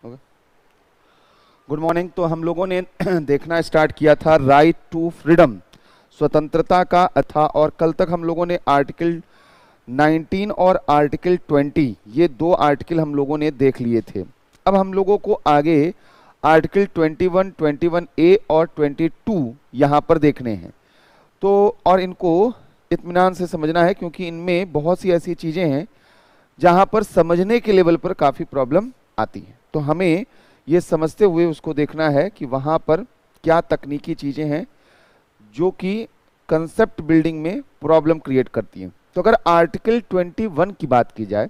Good morning. तो हम लोगों ने देखना स्टार्ट किया था राइट टू फ्रीडम, स्वतंत्रता का था, और कल तक हम लोगों ने आर्टिकल 19 और आर्टिकल 20 ये दो आर्टिकल हम लोगों ने देख लिए थे। अब हम लोगों को आगे आर्टिकल 21, 21A और 22 यहाँ पर देखने हैं। तो और इनको इत्मीनान से समझना है, क्योंकि इनमें बहुत सी ऐसी चीज़ें हैं जहाँ पर समझने के लेवल पर काफ़ी प्रॉब्लम आती है। तो हमें ये समझते हुए उसको देखना है कि वहाँ पर क्या तकनीकी चीज़ें हैं जो कि कंसेप्ट बिल्डिंग में प्रॉब्लम क्रिएट करती हैं। तो अगर आर्टिकल 21 की बात की जाए,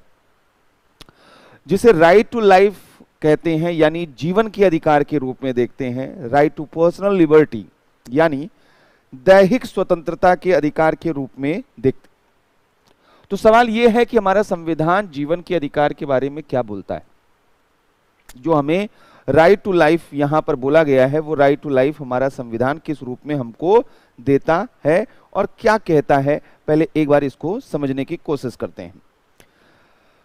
जिसे राइट टू लाइफ कहते हैं, यानी जीवन के अधिकार के रूप में देखते हैं, राइट टू पर्सनल लिबर्टी यानी दैहिक स्वतंत्रता के अधिकार के रूप में देखते। तो सवाल यह है कि हमारा संविधान जीवन के अधिकार के बारे में क्या बोलता है। जो हमें राइट टू लाइफ यहां पर बोला गया है, वो राइट टू लाइफ हमारा संविधान किस रूप में हमको देता है और क्या कहता है, पहले एक बार इसको समझने की कोशिश करते हैं।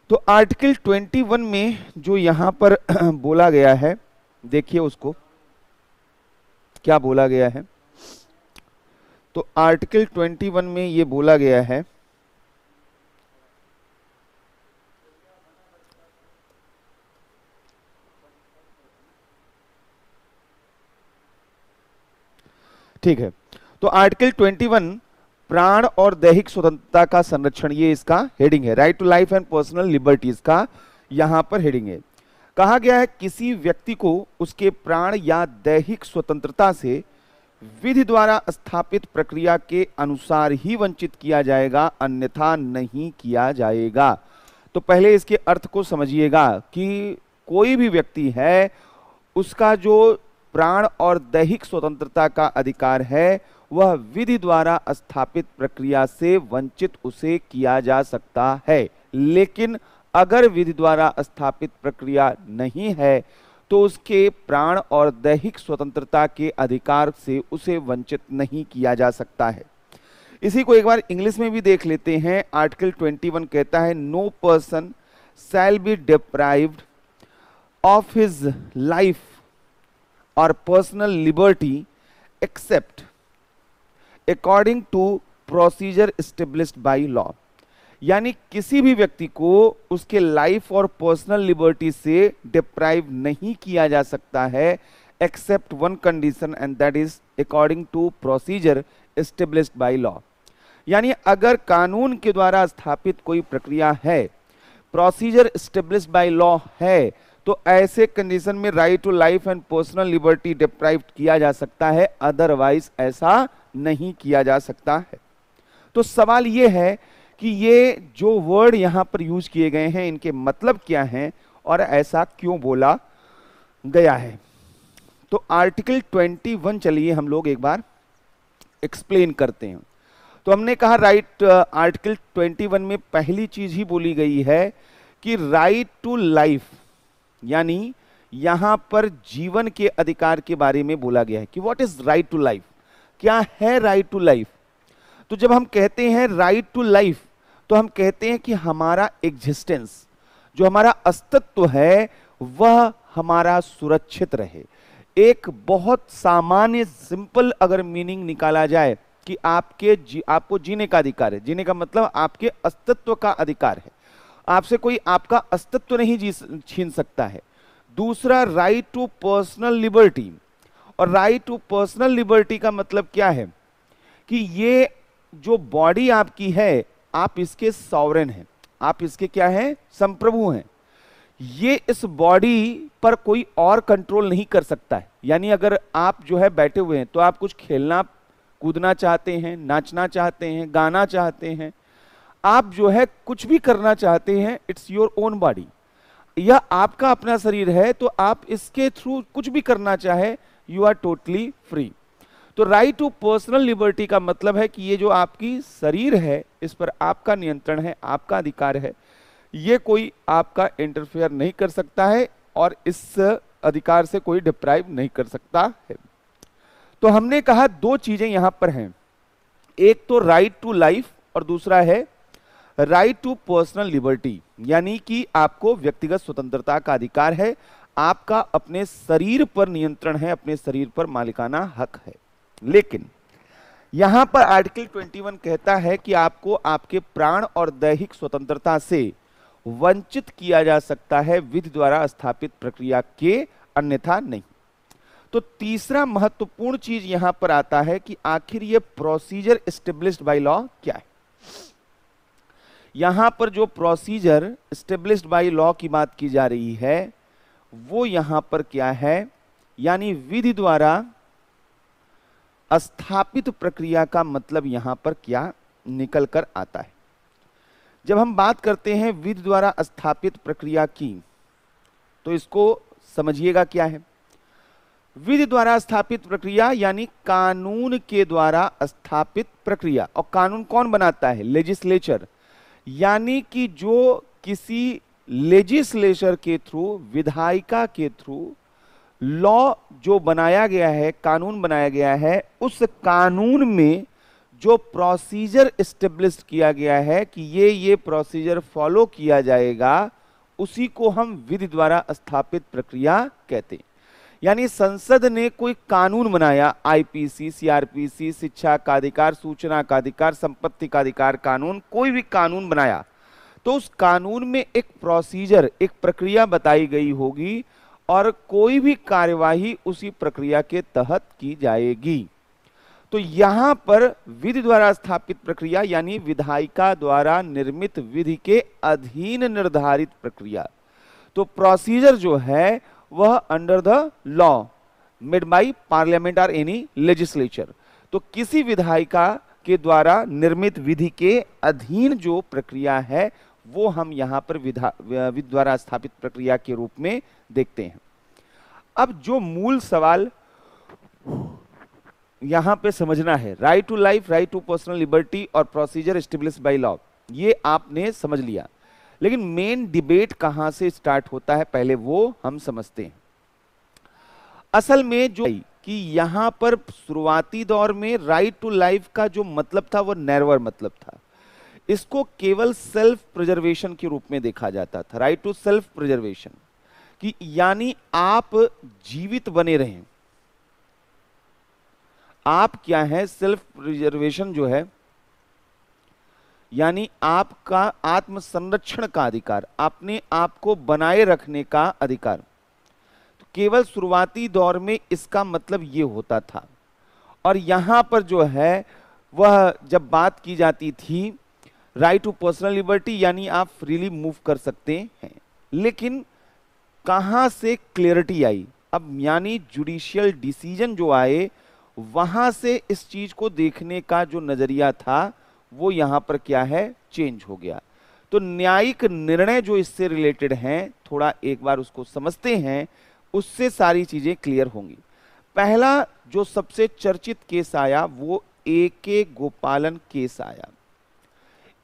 तो आर्टिकल 21 में जो यहां पर बोला गया है, देखिए उसको क्या बोला गया है। तो आर्टिकल 21 में ये बोला गया है, ठीक है। तो आर्टिकल 21 प्राण और दैहिक स्वतंत्रता का संरक्षण, ये इसका हेडिंग है। Right to life and personal liberties का यहां पर हेडिंग है। कहा गया है किसी व्यक्ति को उसके प्राण या दैहिक स्वतंत्रता से विधि द्वारा स्थापित प्रक्रिया के अनुसार ही वंचित किया जाएगा, अन्यथा नहीं किया जाएगा। तो पहले इसके अर्थ को समझिएगा कि कोई भी व्यक्ति है, उसका जो प्राण और दैहिक स्वतंत्रता का अधिकार है, वह विधि द्वारा स्थापित प्रक्रिया से वंचित उसे किया जा सकता है। लेकिन अगर विधि द्वारा स्थापित प्रक्रिया नहीं है तो उसके प्राण और दैहिक स्वतंत्रता के अधिकार से उसे वंचित नहीं किया जा सकता है। इसी को एक बार इंग्लिश में भी देख लेते हैं। आर्टिकल 21 कहता है, no person shall be deprived of his life और personal liberty except according to procedure established by law. यानी किसी भी व्यक्ति को उसके लाइफ और पर्सनल लिबर्टी से डिप्राइव नहीं किया जा सकता है, except one condition, and that is according to procedure established by law. यानी अगर कानून के द्वारा स्थापित कोई प्रक्रिया है, प्रोसीजर एस्टेब्लिश्ड बाय लॉ है, तो ऐसे कंडीशन में right to life and personal liberty deprive किया जा सकता है, अदरवाइज ऐसा नहीं किया जा सकता है। तो सवाल यह है कि ये जो वर्ड यहां पर यूज किए गए हैं, इनके मतलब क्या हैं और ऐसा क्यों बोला गया है। तो आर्टिकल 21 चलिए हम लोग एक बार एक्सप्लेन करते हैं। तो हमने कहा राइट आर्टिकल 21 में पहली चीज ही बोली गई है कि राइट टू लाइफ, यानी यहां पर जीवन के अधिकार के बारे में बोला गया है कि what is right to life, क्या है राइट टू लाइफ। तो जब हम कहते हैं राइट टू लाइफ, तो हम कहते हैं कि हमारा एग्जिस्टेंस, जो हमारा अस्तित्व है, वह हमारा सुरक्षित रहे। एक बहुत सामान्य सिंपल अगर मीनिंग निकाला जाए कि आपको जीने का अधिकार है। जीने का मतलब आपके अस्तित्व का अधिकार है, आपसे कोई आपका अस्तित्व नहीं छीन सकता है। दूसरा राइट टू पर्सनल लिबर्टी, और राइट टू पर्सनल लिबर्टी का मतलब क्या है कि ये जो बॉडी आपकी है, आप इसके सॉवरेन हैं, आप इसके क्या हैं, संप्रभु हैं। ये इस बॉडी पर कोई और कंट्रोल नहीं कर सकता है। यानी अगर आप जो है बैठे हुए हैं, तो आप कुछ खेलना कूदना चाहते हैं, नाचना चाहते हैं, गाना चाहते हैं, आप जो है कुछ भी करना चाहते हैं, इट्स योर ओन बॉडी, यह आपका अपना शरीर है, तो आप इसके थ्रू कुछ भी करना चाहे, यू आर टोटली फ्री। तो राइट टू पर्सनल लिबर्टी का मतलब है कि ये जो आपकी शरीर है, इस पर आपका नियंत्रण है, आपका अधिकार है, ये कोई आपका इंटरफेयर नहीं कर सकता है और इस अधिकार से कोई डिप्राइव नहीं कर सकता है। तो हमने कहा दो चीजें यहां पर हैं, एक तो राइट टू लाइफ और दूसरा है राइट टू पर्सनल लिबर्टी, यानी कि आपको व्यक्तिगत स्वतंत्रता का अधिकार है, आपका अपने शरीर पर नियंत्रण है, अपने शरीर पर मालिकाना हक है। लेकिन यहां पर आर्टिकल 21 कहता है कि आपको आपके प्राण और दैहिक स्वतंत्रता से वंचित किया जा सकता है विधि द्वारा स्थापित प्रक्रिया के, अन्यथा नहीं। तो तीसरा महत्वपूर्ण चीज यहां पर आता है कि आखिर ये प्रोसीजर एस्टेब्लिश्ड बाय लॉ क्या है। यहां पर जो प्रोसीजर एस्टेब्लिश्ड बाय लॉ की बात की जा रही है वो यहां पर क्या है, यानी विधि द्वारा स्थापित प्रक्रिया का मतलब यहां पर क्या निकल कर आता है। जब हम बात करते हैं विधि द्वारा स्थापित प्रक्रिया की, तो इसको समझिएगा क्या है। विधि द्वारा स्थापित प्रक्रिया यानी कानून के द्वारा स्थापित प्रक्रिया। और कानून कौन बनाता है? लेजिस्लेचर। यानी कि जो किसी लेजिस्लेचर के थ्रू, विधायिका के थ्रू लॉ जो बनाया गया है, कानून बनाया गया है, उस कानून में जो प्रोसीजर एस्टेब्लिश किया गया है कि ये प्रोसीजर फॉलो किया जाएगा, उसी को हम विधि द्वारा स्थापित प्रक्रिया कहते हैं। यानी संसद ने कोई कानून बनाया, आईपीसी, सीआरपीसी, शिक्षा का अधिकार, सूचना का अधिकार, संपत्ति का अधिकार कानून, कोई भी कानून बनाया तो उस कानून में एक प्रोसीजर, एक प्रक्रिया बताई गई होगी और कोई भी कार्यवाही उसी प्रक्रिया के तहत की जाएगी। तो यहां पर विधि द्वारा स्थापित प्रक्रिया यानी विधायिका द्वारा निर्मित विधि के अधीन निर्धारित प्रक्रिया। तो प्रोसीजर जो है वह under the law made by parliament और एनी लेजिस्लेचर। तो किसी विधायिका के द्वारा निर्मित विधि के अधीन जो प्रक्रिया है वो हम यहां पर विधि द्वारा स्थापित प्रक्रिया के रूप में देखते हैं। अब जो मूल सवाल यहां पे समझना है, right to life, right to personal liberty और प्रोसीजर एस्टेब्लिश्ड बाय लॉ, ये आपने समझ लिया। लेकिन मेन डिबेट कहां से स्टार्ट होता है पहले वो हम समझते हैं। असल में जो कि यहां पर शुरुआती दौर में राइट टू लाइफ का जो मतलब था वो नैरोअर मतलब था। इसको केवल सेल्फ प्रिजर्वेशन के रूप में देखा जाता था, राइट टू सेल्फ प्रिजर्वेशन, कि यानी आप जीवित बने रहें। आप क्या है, सेल्फ प्रिजर्वेशन जो है यानी आपका आत्म संरक्षण का अधिकार, अपने आप को बनाए रखने का अधिकार। तो केवल शुरुआती दौर में इसका मतलब ये होता था। और यहां पर जो है वह जब बात की जाती थी राइट टू पर्सनल लिबर्टी यानी आप फ्रीली मूव कर सकते हैं। लेकिन कहां से क्लियरिटी आई, अब यानी जुडिशियल डिसीजन जो आए, वहां से इस चीज को देखने का जो नजरिया था वो यहां पर क्या है, चेंज हो गया। तो न्यायिक निर्णय जो इससे रिलेटेड हैं, थोड़ा एक बार उसको समझते हैं, उससे सारी चीजें क्लियर होंगी। पहला जो सबसे चर्चित केस आया वो ए.के. गोपालन केस आया।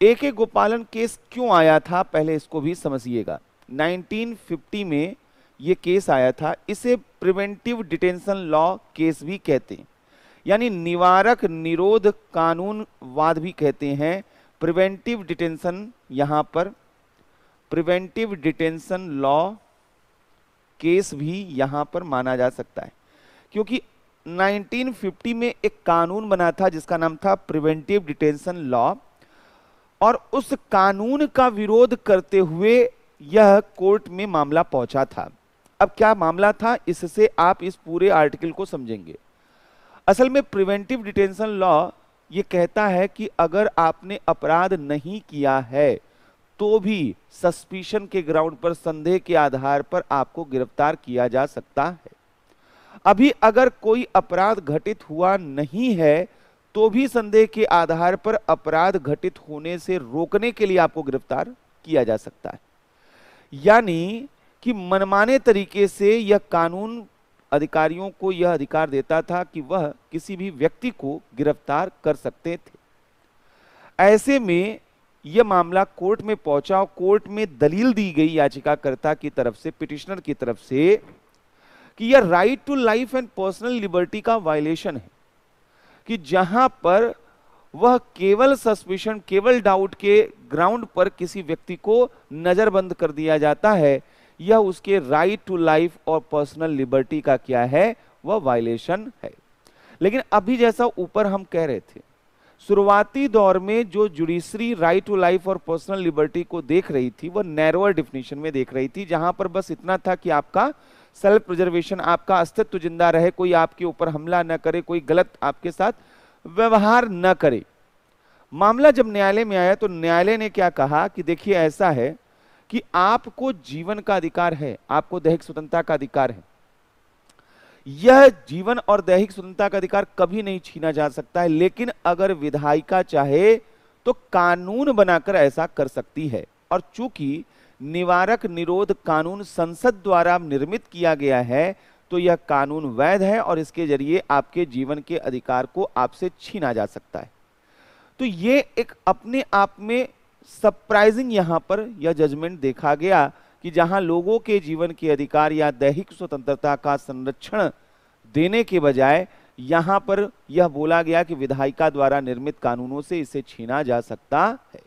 ए.के. गोपालन केस क्यों आया था पहले इसको भी समझिएगा। 1950 में ये केस आया था। इसे प्रिवेंटिव डिटेंशन लॉ केस भी कहते हैं, यानी निवारक निरोध कानून वाद भी कहते हैं। प्रिवेंटिव डिटेंशन, यहां पर प्रिवेंटिव डिटेंशन लॉ केस भी यहां पर माना जा सकता है, क्योंकि 1950 में एक कानून बना था जिसका नाम था प्रिवेंटिव डिटेंशन लॉ, और उस कानून का विरोध करते हुए यह कोर्ट में मामला पहुंचा था। अब क्या मामला था, इससे आप इस पूरे आर्टिकल को समझेंगे। असल में प्रिवेंटिव डिटेंशन लॉ ये कहता है कि अगर आपने अपराध नहीं किया है तो भी सस्पिशन के ग्राउंड पर, संदेह के आधार पर आपको गिरफ्तार किया जा सकता है। अभी अगर कोई अपराध घटित हुआ नहीं है तो भी संदेह के आधार पर अपराध घटित होने से रोकने के लिए आपको गिरफ्तार किया जा सकता है। यानी कि मनमाने तरीके से यह कानून अधिकारियों को यह अधिकार देता था कि वह किसी भी व्यक्ति को गिरफ्तार कर सकते थे। ऐसे में यह मामला कोर्ट में पहुंचा और कोर्ट में दलील दी गई याचिकाकर्ता की तरफ से, पिटिशनर की तरफ से, कि यह right to life and personal liberty का वायलेशन है, कि जहां पर वह केवल सस्पिशन, केवल डाउट के ग्राउंड पर किसी व्यक्ति को नजरबंद कर दिया जाता है यह उसके राइट टू लाइफ और पर्सनल लिबर्टी का क्या है, वह वायलेशन है। लेकिन अभी जैसा ऊपर हम कह रहे थे, शुरुआती दौर में जो जुडिशरी राइट टू लाइफ और पर्सनल लिबर्टी को देख रही थी वह नैरोअर डिफिनेशन में देख रही थी, जहां पर बस इतना था कि आपका सेल्फ प्रिजर्वेशन, आपका अस्तित्व जिंदा रहे, कोई आपके ऊपर हमला न करे, कोई गलत आपके साथ व्यवहार न करे। मामला जब न्यायालय में आया तो न्यायालय ने क्या कहा कि देखिए ऐसा है कि आपको जीवन का अधिकार है, आपको दैहिक स्वतंत्रता का अधिकार है, यह जीवन और दैहिक स्वतंत्रता का अधिकार कभी नहीं छीना जा सकता है, लेकिन अगर विधायिका चाहे तो कानून बनाकर ऐसा कर सकती है। और चूंकि निवारक निरोध कानून संसद द्वारा निर्मित किया गया है तो यह कानून वैध है और इसके जरिए आपके जीवन के अधिकार को आपसे छीना जा सकता है। तो ये एक अपने आप में सरप्राइजिंग यहां पर यह जजमेंट देखा गया कि जहां लोगों के जीवन के अधिकार या दैहिक स्वतंत्रता का संरक्षण देने के बजाय यहां पर यह बोला गया कि विधायिका द्वारा निर्मित कानूनों से इसे छीना जा सकता है।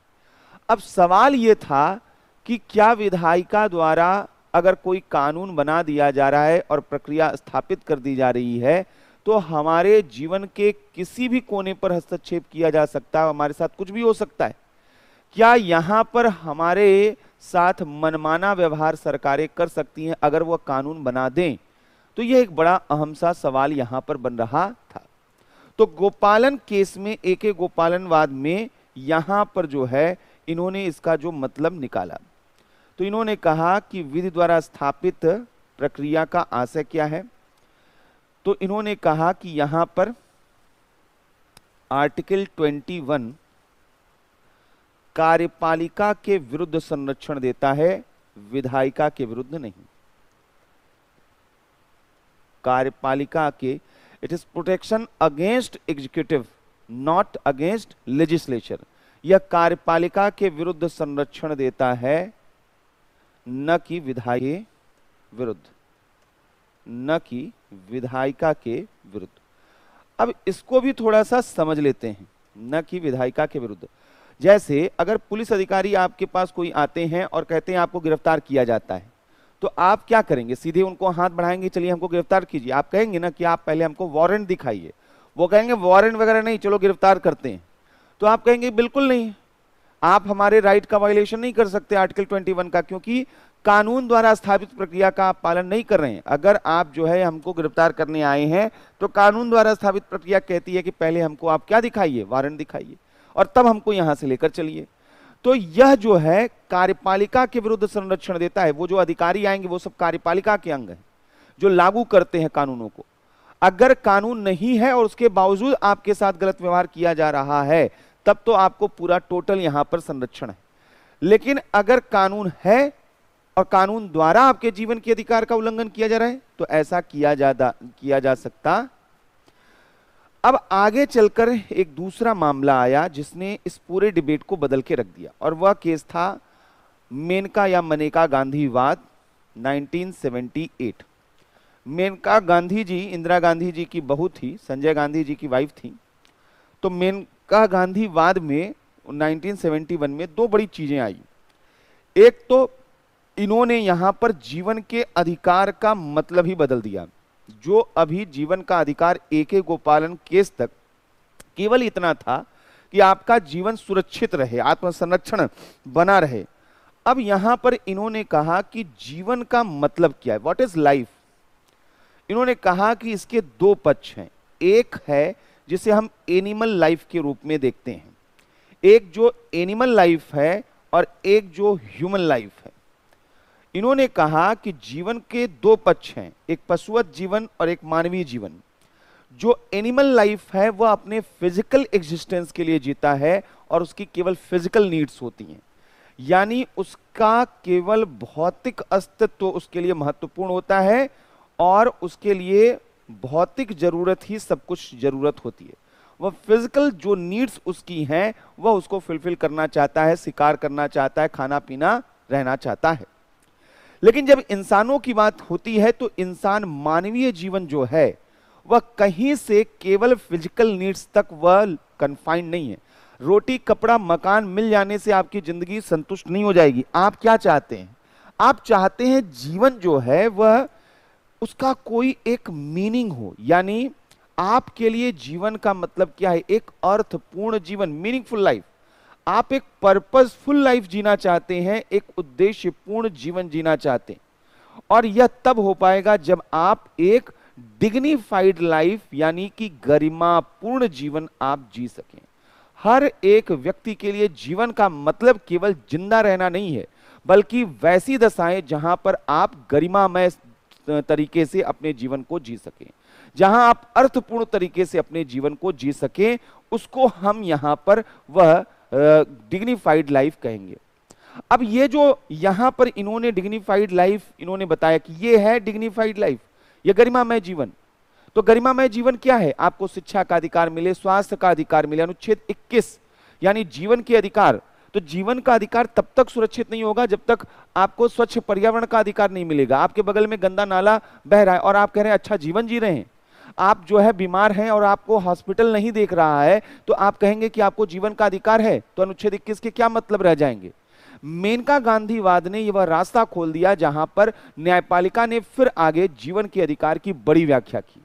अब सवाल यह था कि क्या विधायिका द्वारा अगर कोई कानून बना दिया जा रहा है और प्रक्रिया स्थापित कर दी जा रही है तो हमारे जीवन के किसी भी कोने पर हस्तक्षेप किया जा सकता है, हमारे साथ कुछ भी हो सकता है। क्या यहां पर हमारे साथ मनमाना व्यवहार सरकारें कर सकती हैं अगर वह कानून बना दें? तो यह एक बड़ा अहम सा सवाल यहां पर बन रहा था। तो गोपालन केस में, एके गोपालनवाद में यहां पर जो है इन्होंने इसका जो मतलब निकाला, तो इन्होंने कहा कि विधि द्वारा स्थापित प्रक्रिया का आशय क्या है। तो इन्होंने कहा कि यहां पर आर्टिकल 21 कार्यपालिका के विरुद्ध संरक्षण देता है, विधायिका के विरुद्ध नहीं। कार्यपालिका के, it is protection against executive not against legislature. यह कार्यपालिका के विरुद्ध संरक्षण देता है, न कि विधायिका के विरुद्ध, न कि विधायिका के विरुद्ध। अब इसको भी थोड़ा सा समझ लेते हैं, न कि विधायिका के विरुद्ध। जैसे अगर पुलिस अधिकारी आपके पास कोई आते हैं और कहते हैं आपको गिरफ्तार किया जाता है, तो आप क्या करेंगे? सीधे उनको हाथ बढ़ाएंगे, चलिए हमको गिरफ्तार कीजिए? आप कहेंगे ना कि आप पहले हमको वारंट दिखाइए। वो कहेंगे वारंट वगैरह नहीं, चलो गिरफ्तार करते हैं। तो आप कहेंगे बिल्कुल नहीं, आप हमारे राइट का वायलेशन नहीं कर सकते आर्टिकल 21 का, क्योंकि कानून द्वारा स्थापित प्रक्रिया का आप पालन नहीं कर रहे हैं। अगर आप जो है हमको गिरफ्तार करने आए हैं तो कानून द्वारा स्थापित प्रक्रिया कहती है कि पहले हमको आप क्या दिखाइए? वारंट दिखाइए, और तब हमको यहां से लेकर चलिए। तो यह जो है कार्यपालिका के विरुद्ध संरक्षण देता है। वो जो अधिकारी आएंगे वो सब कार्यपालिका के अंग हैं जो लागू करते हैं कानूनों को। अगर कानून नहीं है और उसके बावजूद आपके साथ गलत व्यवहार किया जा रहा है तब तो आपको पूरा टोटल यहां पर संरक्षण है। लेकिन अगर कानून है और कानून द्वारा आपके जीवन के अधिकार का उल्लंघन किया जा रहा है तो ऐसा किया जा सकता। अब आगे चलकर एक दूसरा मामला आया जिसने इस पूरे डिबेट को बदल के रख दिया, और वह केस था मेनका या मनेका गांधी विवाद 1978। मेनका गांधी जी इंदिरा गांधी जी की बहू थी, संजय गांधी जी की वाइफ थी। तो मेनका गांधी विवाद में 1971 में दो बड़ी चीजें आई। एक तो इन्होंने यहां पर जीवन के अधिकार का मतलब ही बदल दिया। जो अभी जीवन का अधिकार एके गोपालन केस तक केवल इतना था कि आपका जीवन सुरक्षित रहे, आत्मसंरक्षण बना रहे। अब यहां पर इन्होंने कहा कि जीवन का मतलब क्या है, व्हाट इज लाइफ। इन्होंने कहा कि इसके दो पक्ष हैं। एक है जिसे हम एनिमल लाइफ के रूप में देखते हैं, एक जो एनिमल लाइफ है और एक जो ह्यूमन लाइफ है। इन्होंने कहा कि जीवन के दो पक्ष हैं, एक पशुवत जीवन और एक मानवीय जीवन। जो एनिमल लाइफ है वह अपने फिजिकल एग्जिस्टेंस के लिए जीता है और उसकी केवल फिजिकल नीड्स होती हैं, यानी उसका केवल भौतिक अस्तित्व उसके लिए महत्वपूर्ण होता है और उसके लिए भौतिक जरूरत ही सब कुछ जरूरत होती है। वह फिजिकल जो नीड्स उसकी हैं वह उसको फुलफिल करना चाहता है, शिकार करना चाहता है, खाना पीना रहना चाहता है। लेकिन जब इंसानों की बात होती है तो इंसान मानवीय जीवन जो है वह कहीं से केवल फिजिकल नीड्स तक वह कन्फाइंड नहीं है। रोटी कपड़ा मकान मिल जाने से आपकी जिंदगी संतुष्ट नहीं हो जाएगी। आप क्या चाहते हैं? आप चाहते हैं जीवन जो है वह उसका कोई एक मीनिंग हो, यानी आपके लिए जीवन का मतलब क्या है, एक अर्थपूर्ण जीवन, मीनिंगफुल लाइफ। आप एक पर्पसफुल लाइफ जीना चाहते हैं, एक उद्देश्यपूर्ण जीवन जीना चाहते हैं, और यह तब हो पाएगा जब आप एक डिग्निफाइड लाइफ यानी कि गरिमापूर्ण जीवन आप जी सकें। हर एक व्यक्ति के लिए जीवन का मतलब केवल जिंदा रहना नहीं है, बल्कि वैसी दशाएं जहां पर आप गरिमामय तरीके से अपने जीवन को जी सकें, जहां आप अर्थपूर्ण तरीके से अपने जीवन को जी सकें, उसको हम यहां पर वह डिग्निफाइड लाइफ कहेंगे। अब ये जो यहां पर इन्होंने डिग्निफाइड लाइफ इन्होंने बताया कि ये है डिग्निफाइड लाइफ, ये गरिमामय जीवन। तो गरिमामय जीवन क्या है? आपको शिक्षा का अधिकार मिले, स्वास्थ्य का अधिकार मिले, अनुच्छेद 21 यानी जीवन के अधिकार। तो जीवन का अधिकार तब तक सुरक्षित नहीं होगा जब तक आपको स्वच्छ पर्यावरण का अधिकार नहीं मिलेगा। आपके बगल में गंदा नाला बह रहा है और आप कह रहे हैं अच्छा जीवन जी रहे हैं, आप जो है बीमार हैं और आपको हॉस्पिटल नहीं देख रहा है, तो आप कहेंगे कि आपको जीवन का अधिकार है? तो अनुच्छेद 21 के क्या मतलब रह जाएंगे? मेनका गांधीवाद ने यह रास्ता खोल दिया जहां पर न्यायपालिका ने फिर आगे जीवन के अधिकार की बड़ी व्याख्या की।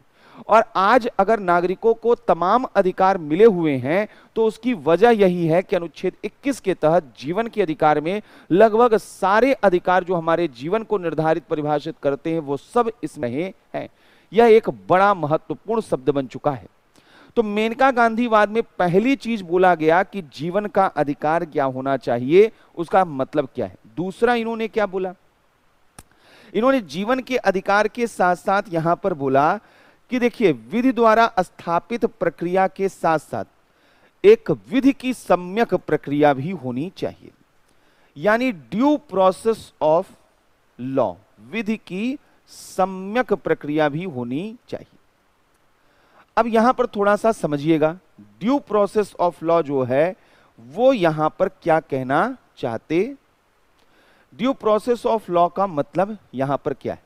और आज अगर नागरिकों को तमाम अधिकार मिले हुए हैं तो उसकी वजह यही है कि अनुच्छेद 21 के तहत जीवन के अधिकार में लगभग सारे अधिकार जो हमारे जीवन को निर्धारित परिभाषित करते हैं वो सब इसमें हैं। यह एक बड़ा महत्वपूर्ण शब्द बन चुका है। तो मेनका गांधीवाद में पहली चीज बोला गया कि जीवन का अधिकार क्या होना चाहिए, उसका मतलब क्या है। दूसरा इन्होंने क्या बोला? इन्होंने जीवन के अधिकार के साथ साथ यहां पर बोला कि देखिए विधि द्वारा स्थापित प्रक्रिया के साथ साथ एक विधि की सम्यक प्रक्रिया भी होनी चाहिए, यानी ड्यू प्रोसेस ऑफ लॉ, विधि की सम्यक प्रक्रिया भी होनी चाहिए। अब यहां पर थोड़ा सा समझिएगा, ड्यू प्रोसेस ऑफ लॉ जो है वो यहां पर क्या कहना चाहते। ड्यू प्रोसेस ऑफ लॉ का मतलब यहां पर क्या है?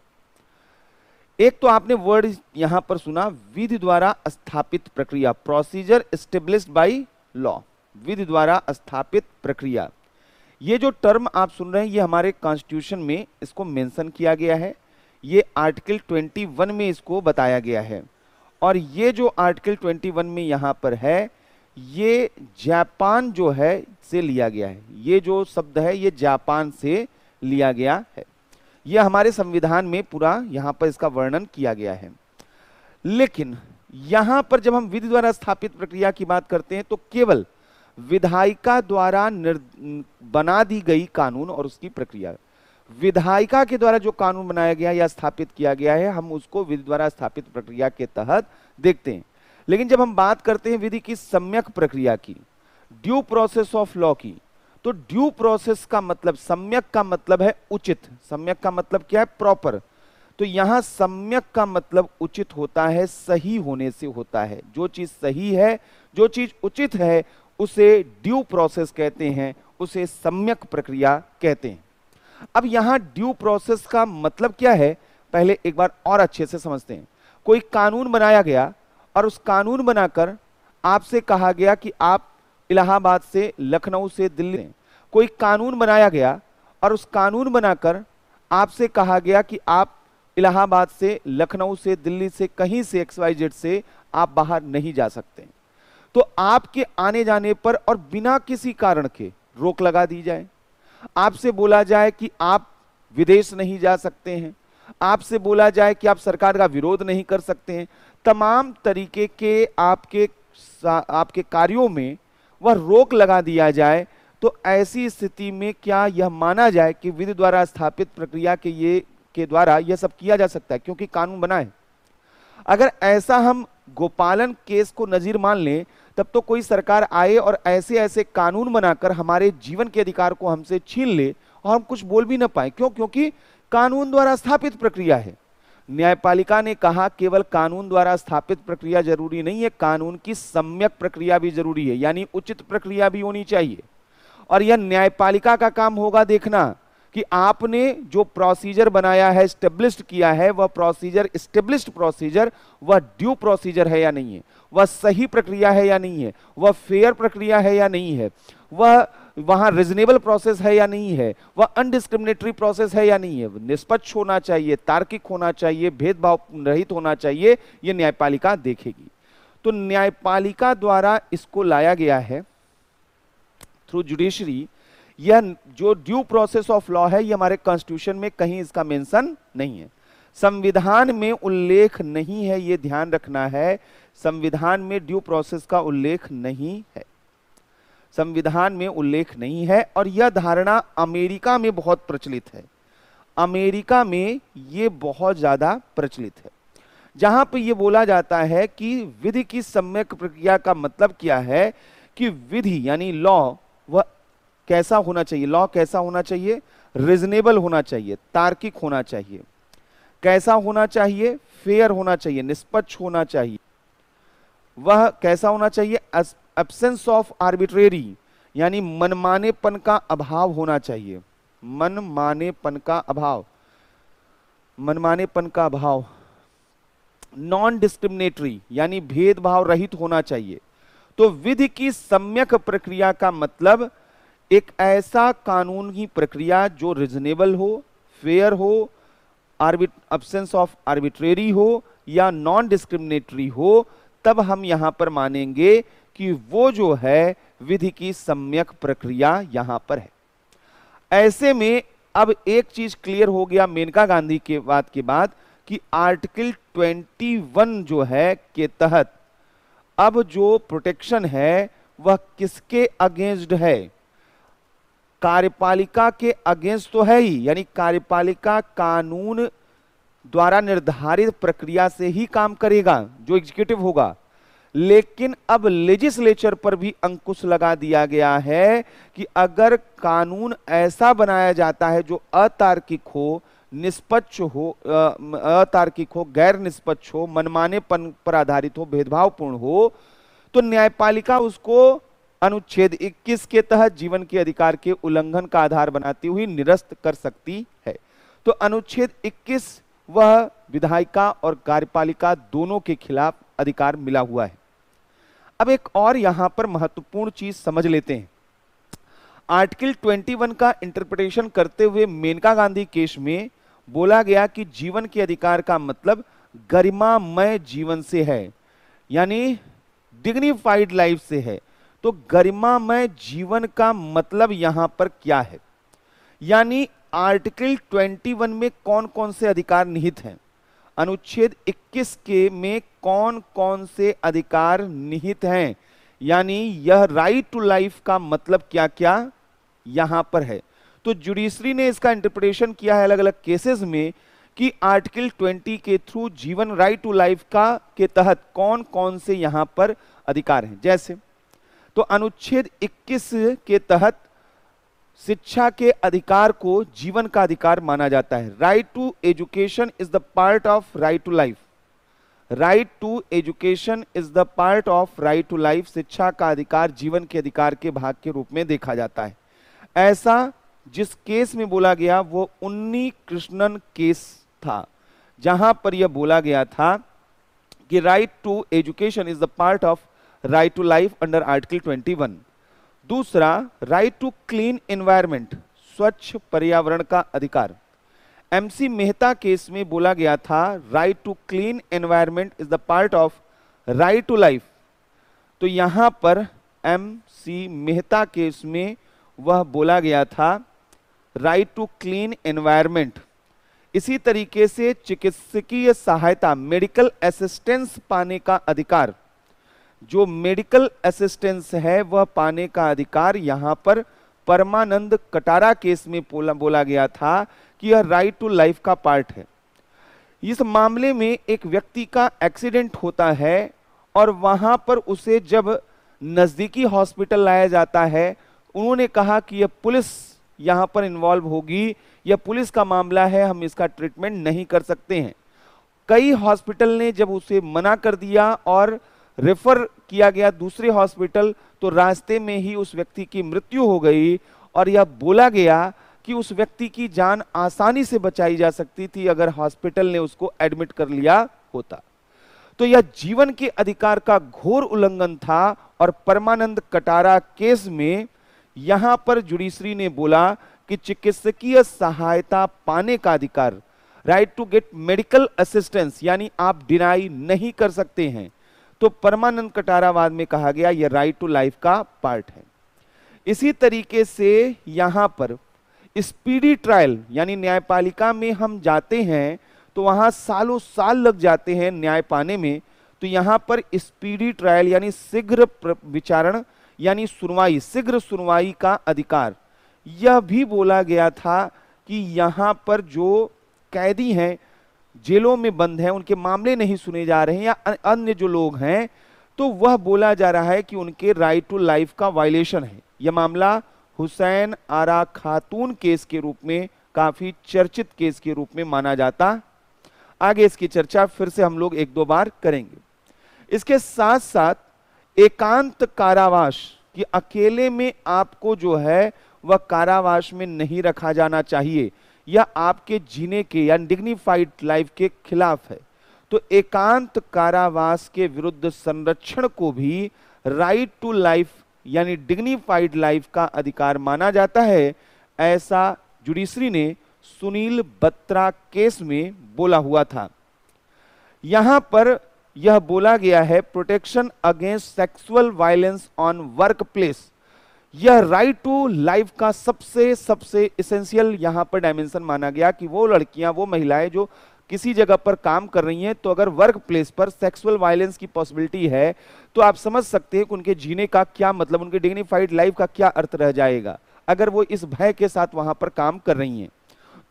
एक तो आपने वर्ड यहां पर सुना, विधि द्वारा स्थापित प्रक्रिया, प्रोसीजर एस्टेब्लिश्ड बाय लॉ, विधि द्वारा स्थापित प्रक्रिया। ये जो टर्म आप सुन रहे हैं ये हमारे कॉन्स्टिट्यूशन में इसको मेंशन किया गया है, ये आर्टिकल 21 में इसको बताया गया है। और ये जो आर्टिकल 21 में यहां पर है ये जापान जो है से लिया गया है, ये जो शब्द है ये जापान से लिया गया है। ये हमारे संविधान में पूरा यहां पर इसका वर्णन किया गया है। लेकिन यहां पर जब हम विधि द्वारा स्थापित प्रक्रिया की बात करते हैं तो केवल विधायिका द्वारा बना दी गई कानून और उसकी प्रक्रिया, विधायिका के द्वारा जो कानून बनाया गया या स्थापित किया गया है हम उसको विधि द्वारा स्थापित प्रक्रिया के तहत देखते हैं। लेकिन जब हम बात करते हैं विधि की सम्यक प्रक्रिया की, ड्यू प्रोसेस ऑफ लॉ की, तो ड्यू प्रोसेस का मतलब, सम्यक का मतलब है उचित, सम्यक का मतलब क्या है? प्रॉपर। तो यहां सम्यक का मतलब उचित होता है, सही होने से होता है। जो चीज सही है, जो चीज उचित है उसे ड्यू प्रोसेस कहते हैं, उसे सम्यक प्रक्रिया कहते हैं। अब यहां ड्यू प्रोसेस का मतलब क्या है पहले एक बार और अच्छे से समझते हैं। कोई कानून बनाया गया और उस कानून बनाकर आपसे कहा गया कि आप इलाहाबाद से, लखनऊ से दिल्ली, कोई कानून बनाया गया और उस कानून बनाकर आपसे कहा गया कि आप इलाहाबाद से, लखनऊ से, दिल्ली से, कहीं से XYZ से आप बाहर नहीं जा सकते। तो आपके आने जाने पर और बिना किसी कारण के रोक लगा दी जाए, आपसे बोला जाए कि आप विदेश नहीं जा सकते हैं, आपसे बोला जाए कि आप सरकार का विरोध नहीं कर सकते हैं, तमाम तरीके के आपके कार्यों में वह रोक लगा दिया जाए, तो ऐसी स्थिति में क्या यह माना जाए कि विधि द्वारा स्थापित प्रक्रिया के द्वारा यह सब किया जा सकता है क्योंकि कानून बना है? अगर ऐसा हम गोपालन केस को नजीर मान लें तब तो कोई सरकार आए और ऐसे ऐसे कानून बनाकर हमारे जीवन के अधिकार को हमसे छीन ले और हम कुछ बोल भी ना पाए। क्यों? क्योंकि कानून द्वारा स्थापित प्रक्रिया है। न्यायपालिका ने कहा केवल कानून द्वारा स्थापित प्रक्रिया जरूरी नहीं है, कानून की सम्यक प्रक्रिया भी जरूरी है, यानी उचित प्रक्रिया भी होनी चाहिए। और यह न्यायपालिका का काम होगा देखना कि आपने जो प्रोसीजर बनाया है, एस्टेब्लिश्ड किया है, वह प्रोसीजर, एस्टेब्लिश्ड प्रोसीजर, वह ड्यू प्रोसीजर है या नहीं है, वह सही प्रक्रिया है या नहीं है, वह फेयर प्रक्रिया है या नहीं है, वह वहां रिजनेबल प्रोसेस है या नहीं है, वह अनडिस्क्रिमिनेटरी प्रोसेस है या नहीं है, निष्पक्ष होना चाहिए, तार्किक होना चाहिए, भेदभाव रहित होना चाहिए, ये न्यायपालिका देखेगी। तो न्यायपालिका द्वारा इसको लाया गया है थ्रू जुडिशरी। यह जो ड्यू प्रोसेस ऑफ लॉ है, ये हमारे कॉन्स्टिट्यूशन में कहीं इसका मेंशन नहीं है, संविधान में उल्लेख नहीं है, ये ध्यान रखना है। संविधान में ड्यू प्रोसेस का उल्लेख नहीं है, संविधान में उल्लेख नहीं है। और यह धारणा अमेरिका में बहुत प्रचलित है, अमेरिका में ये बहुत ज्यादा प्रचलित है, जहां पर यह बोला जाता है कि विधि की सम्यक प्रक्रिया का मतलब क्या है कि विधि यानी लॉ वह कैसा होना चाहिए, लॉ कैसा होना चाहिए, रीजनेबल होना चाहिए, तार्किक होना चाहिए, कैसा होना चाहिए, फेयर होना चाहिए, निष्पक्ष होना चाहिए, वह कैसा होना चाहिए, एब्सेंस ऑफ आर्बिट्रेरी यानी मनमानेपन का अभाव होना चाहिए, मनमानेपन का अभाव, मनमानेपन का अभाव, नॉन डिस्क्रिमिनेटरी यानी भेदभाव रहित होना चाहिए। तो विधि की सम्यक प्रक्रिया का मतलब एक ऐसा कानूनी प्रक्रिया जो रीजनेबल हो, फेयर हो, एब्सेंस ऑफ आर्बिट्रेरी हो या नॉन डिस्क्रिमिनेटरी हो, तब हम यहां पर मानेंगे कि वो जो है विधि की सम्यक प्रक्रिया यहां पर है। ऐसे में अब एक चीज क्लियर हो गया मेनका गांधी के बात के बाद कि आर्टिकल 21 जो है के तहत अब जो प्रोटेक्शन है वह किसके अगेंस्ट है, कार्यपालिका के अगेंस्ट तो है ही, यानी कार्यपालिका कानून द्वारा निर्धारित प्रक्रिया से ही काम करेगा जो एग्जीक्यूटिव होगा, लेकिन अब लेजिस्लेचर पर भी अंकुश लगा दिया गया है कि अगर कानून ऐसा बनाया जाता है जो अतार्किक हो, निष्पक्ष हो, अतार्किक हो, गैर निष्पक्ष हो, मनमानेपन पर आधारित हो, भेदभावपूर्ण हो, तो न्यायपालिका उसको अनुच्छेद 21 के तहत जीवन के अधिकार के उल्लंघन का आधार बनाती हुई निरस्त कर सकती है। तो अनुच्छेद 21 वह विधायिका और कार्यपालिका दोनों के खिलाफ अधिकार मिला हुआ है। अब एक और यहां पर महत्वपूर्ण चीज समझ लेते हैं। आर्टिकल 21 का इंटरप्रिटेशन करते हुए मेनका गांधी केस में बोला गया कि जीवन के अधिकार का मतलब गरिमामय जीवन से है, यानी डिग्निफाइड लाइफ से है। तो गरिमामय जीवन का मतलब यहां पर क्या है, यानी आर्टिकल 21 में कौन कौन से अधिकार निहित हैं, अनुच्छेद 21 के में कौन कौन से अधिकार निहित हैं, यानी यह राइट टू लाइफ का मतलब क्या क्या यहां पर है। तो जुडिशरी ने इसका इंटरप्रिटेशन किया है अलग अलग केसेस में कि आर्टिकल 20 के थ्रू जीवन राइट टू लाइफ का के तहत कौन कौन से यहां पर अधिकार हैं। जैसे तो अनुच्छेद 21 के तहत शिक्षा के अधिकार को जीवन का अधिकार माना जाता है। Right to education is the part of right to life, right to education is the part of right to life. शिक्षा का अधिकार जीवन के अधिकार के भाग के रूप में देखा जाता है। ऐसा जिस केस में बोला गया वो उन्नी कृष्णन केस था, जहां पर यह बोला गया था कि right to education is the part of right to life under article 21। दूसरा, राइट टू क्लीन एनवायरनमेंट, स्वच्छ पर्यावरण का अधिकार। एमसी मेहता केस में बोला गया था right to clean environment is the part of right to life. तो यहां पर एमसी मेहता केस में वह बोला गया था राइट टू क्लीन एनवायरनमेंट। इसी तरीके से चिकित्सकीय सहायता, मेडिकल असिस्टेंस पाने का अधिकार, जो मेडिकल असिस्टेंस है वह पाने का अधिकार यहां पर परमानंद कटारा केस में बोला गया था कि यह राइट टू लाइफ का पार्ट है। इस मामले में एक व्यक्ति का एक्सीडेंट होता है और वहां पर उसे जब नजदीकी हॉस्पिटल लाया जाता है, उन्होंने कहा कि यह पुलिस यहां पर इन्वॉल्व होगी, यह पुलिस का मामला है, हम इसका ट्रीटमेंट नहीं कर सकते हैं। कई हॉस्पिटल ने जब उसे मना कर दिया और रेफर किया गया दूसरे हॉस्पिटल, तो रास्ते में ही उस व्यक्ति की मृत्यु हो गई और यह बोला गया कि उस व्यक्ति की जान आसानी से बचाई जा सकती थी अगर हॉस्पिटल ने उसको एडमिट कर लिया होता। तो यह जीवन के अधिकार का घोर उल्लंघन था और परमानंद कटारा केस में यहां पर जुडिशरी ने बोला कि चिकित्सकीय सहायता पाने का अधिकार, right to get medical assistance, यानी आप डिनाई नहीं कर सकते हैं। तो परमानंद कटारावाद में कहा गया यह राइट टू लाइफ का पार्ट है। इसी तरीके से यहां पर स्पीडी ट्रायल, यानी न्यायपालिका में हम जाते हैं तो वहां सालों साल लग जाते हैं न्याय पाने में, तो यहां पर स्पीडी ट्रायल यानी शीघ्र विचारण यानी सुनवाई, शीघ्र सुनवाई का अधिकार, यह भी बोला गया था कि यहां पर जो कैदी हैं, जेलों में बंद हैं, उनके मामले नहीं सुने जा रहे हैं या अन्य जो लोग हैं, तो वह बोला जा रहा है कि उनके राइट टू लाइफ का वायलेशन है। यह मामला हुसैन आरा खातून केस के रूप में काफी चर्चित केस के रूप में माना जाता। आगे इसकी चर्चा फिर से हम लोग एक दो बार करेंगे। इसके साथ साथ एकांत कारावास, कि अकेले में आपको जो है वह कारावास में नहीं रखा जाना चाहिए, या आपके जीने के या डिग्निफाइड लाइफ के खिलाफ है, तो एकांत कारावास के विरुद्ध संरक्षण को भी राइट टू लाइफ यानी डिग्निफाइड लाइफ का अधिकार माना जाता है। ऐसा जुडिशरी ने सुनील बत्रा केस में बोला हुआ था। यहां पर यह बोला गया है protection against sexual violence on work place, यह राइट टू लाइफ का सबसे एसेंशियल यहां पर डायमेंशन माना गया कि वो लड़कियां, वो महिलाएं जो किसी जगह पर काम कर रही हैं, तो अगर वर्क प्लेस पर सेक्सुअल वायलेंस की पॉसिबिलिटी है तो आप समझ सकते हैं कि उनके जीने का क्या मतलब, उनके डिग्निफाइड लाइफ का क्या अर्थ रह जाएगा अगर वो इस भय के साथ वहां पर काम कर रही हैं।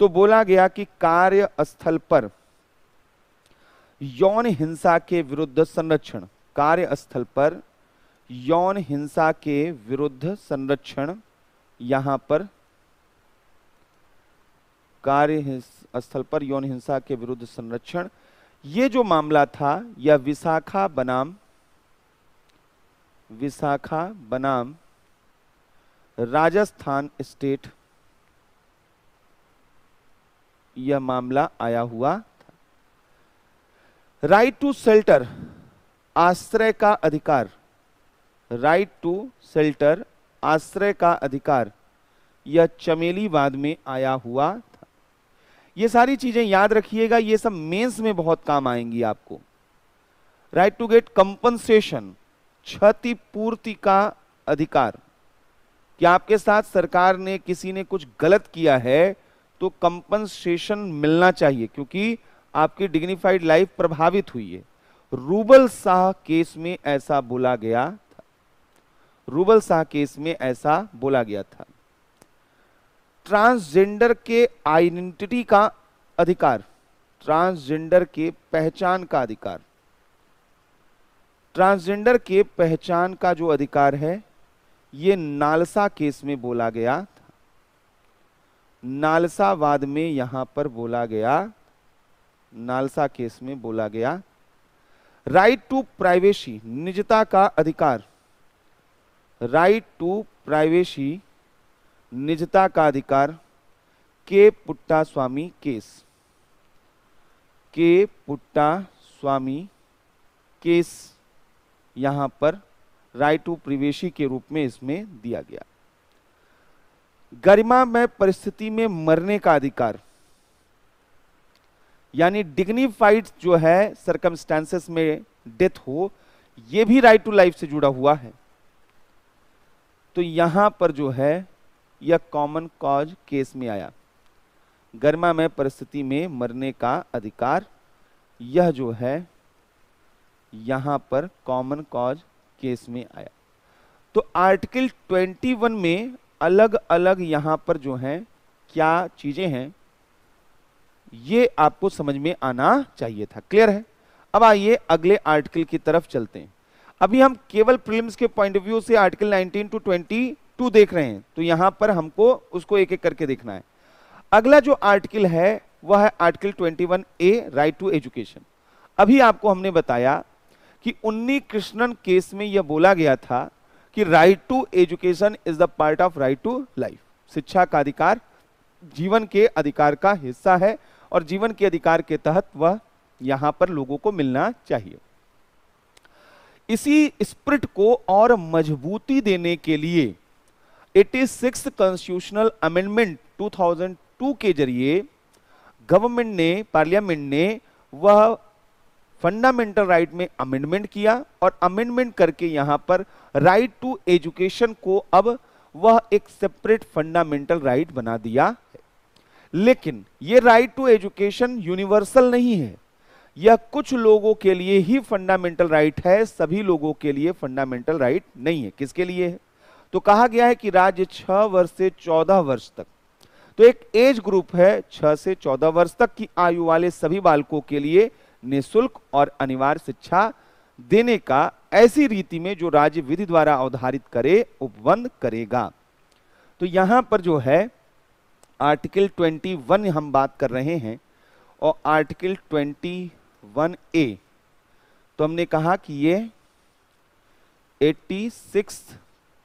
तो बोला गया कि कार्यस्थल पर यौन हिंसा के विरुद्ध संरक्षण, कार्यस्थल पर यौन हिंसा के विरुद्ध संरक्षण, यहां पर कार्यस्थल पर यौन हिंसा के विरुद्ध संरक्षण, ये जो मामला था यह विशाखा बनाम राजस्थान स्टेट, यह मामला आया हुआ था। राइट टू शेल्टर, आश्रय का अधिकार, राइट टू शेल्टर, आश्रय का अधिकार, यह चमेलीवाद में आया हुआ था। ये सारी चीजें याद रखिएगा, ये सब मेंस में बहुत काम आएंगी आपको। राइट टू गेट कंपनसेशन, क्षतिपूर्ति का अधिकार, कि आपके साथ सरकार ने, किसी ने कुछ गलत किया है तो कंपनसेशन मिलना चाहिए क्योंकि आपकी डिग्निफाइड लाइफ प्रभावित हुई है। रूबल शाह केस में ऐसा बोला गया था, रूबल शाह केस में ऐसा बोला गया था। ट्रांसजेंडर के आइडेंटिटी का अधिकार, ट्रांसजेंडर के पहचान का अधिकार, ट्रांसजेंडर के पहचान का जो अधिकार है ये नालसा केस में बोला गया था, नालसावाद में यहां पर बोला गया, नालसा केस में बोला गया। राइट टू प्राइवेसी, निजता का अधिकार, राइट टू प्राइवेसी, निजता का अधिकार, के पुट्टा स्वामी केस, के पुट्टा स्वामी केस यहां पर राइट टू प्राइवेसी के रूप में इसमें दिया गया। गरिमामय परिस्थिति में मरने का अधिकार, यानी डिग्निफाइड जो है सर्कमस्टेंसेस में डेथ हो, यह भी राइट टू लाइफ से जुड़ा हुआ है। तो यहां पर जो है यह कॉमन कॉज केस में आया, गरिमामय परिस्थिति में मरने का अधिकार, यह जो है यहां पर कॉमन कॉज केस में आया। तो आर्टिकल 21 में अलग अलग यहां पर जो है क्या चीजें हैं ये आपको समझ में आना चाहिए था। क्लियर है? अब आइए अगले आर्टिकल की तरफ चलते हैं। अभी हम केवल प्रीलिम्स के पॉइंट ऑफ व्यू से आर्टिकल 19 टू 22 देख रहे हैं, तो यहां पर हमको उसको एक एक करके देखना है। अगला जो आर्टिकल है वह है article 21A, right to education. अभी आपको हमने बताया कि उन्नी कृष्णन केस में यह बोला गया था कि right to education is the part of right to life, शिक्षा का अधिकार जीवन के अधिकार का हिस्सा है और जीवन के अधिकार के तहत वह यहां पर लोगों को मिलना चाहिए। इसी स्पिरिट को और मजबूती देने के लिए 86 कॉन्स्टिट्यूशनल अमेंडमेंट 2002 के जरिए गवर्नमेंट ने, पार्लियामेंट ने वह फंडामेंटल राइट में अमेंडमेंट किया और अमेंडमेंट करके यहां पर राइट टू एजुकेशन को अब वह एक सेपरेट फंडामेंटल राइट बना दिया है। लेकिन यह राइट टू एजुकेशन यूनिवर्सल नहीं है, यह कुछ लोगों के लिए ही फंडामेंटल राइट है, सभी लोगों के लिए फंडामेंटल राइट नहीं है। किसके लिए है? तो कहा गया है कि राज्य 6 वर्ष से 14 वर्ष तक, तो एक एज ग्रुप है 6 से 14 वर्ष तक की आयु वाले सभी बालकों के लिए निःशुल्क और अनिवार्य शिक्षा देने का ऐसी रीति में जो राज्य विधि द्वारा अवधारित करे उपबंध करेगा। तो यहां पर जो है आर्टिकल 21 हम बात कर रहे हैं और आर्टिकल 21A, तो हमने कहा कि ये 86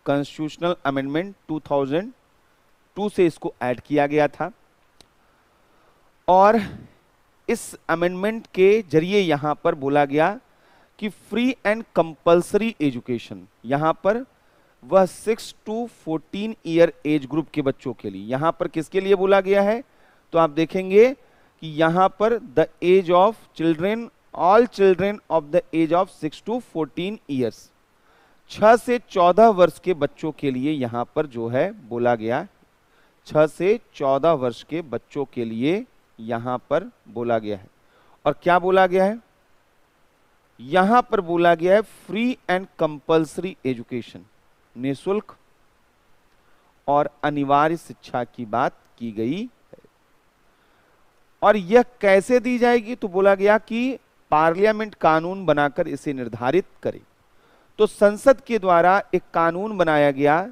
कॉन्स्टिट्यूशनल अमेंडमेंट 2002 से इसको ऐड किया गया था और इस अमेंडमेंट के जरिए यहां पर बोला गया कि फ्री एंड कंपल्सरी एजुकेशन, यहां पर वह 6 to 14 ईयर एज ग्रुप के बच्चों के लिए, यहां पर किसके लिए बोला गया है? तो आप देखेंगे कि यहां पर the age of children, all children of the age of 6 to 14 years, 6 से 14 वर्ष के बच्चों के लिए यहां पर जो है बोला गया, 6 से 14 वर्ष के बच्चों के लिए यहां पर बोला गया है। और क्या बोला गया है? यहां पर बोला गया है फ्री एंड कंपल्सरी एजुकेशन, निःशुल्क और अनिवार्य शिक्षा की बात की गई है। और यह कैसे दी जाएगी? तो बोला गया कि पार्लियामेंट कानून बनाकर इसे निर्धारित करे। तो संसद के द्वारा एक कानून बनाया गया,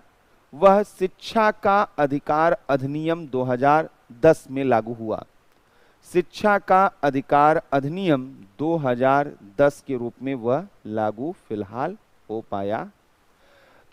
वह शिक्षा का अधिकार अधिनियम 2010 में लागू हुआ। शिक्षा का अधिकार अधिनियम 2010 के रूप में वह लागू फिलहाल हो पाया।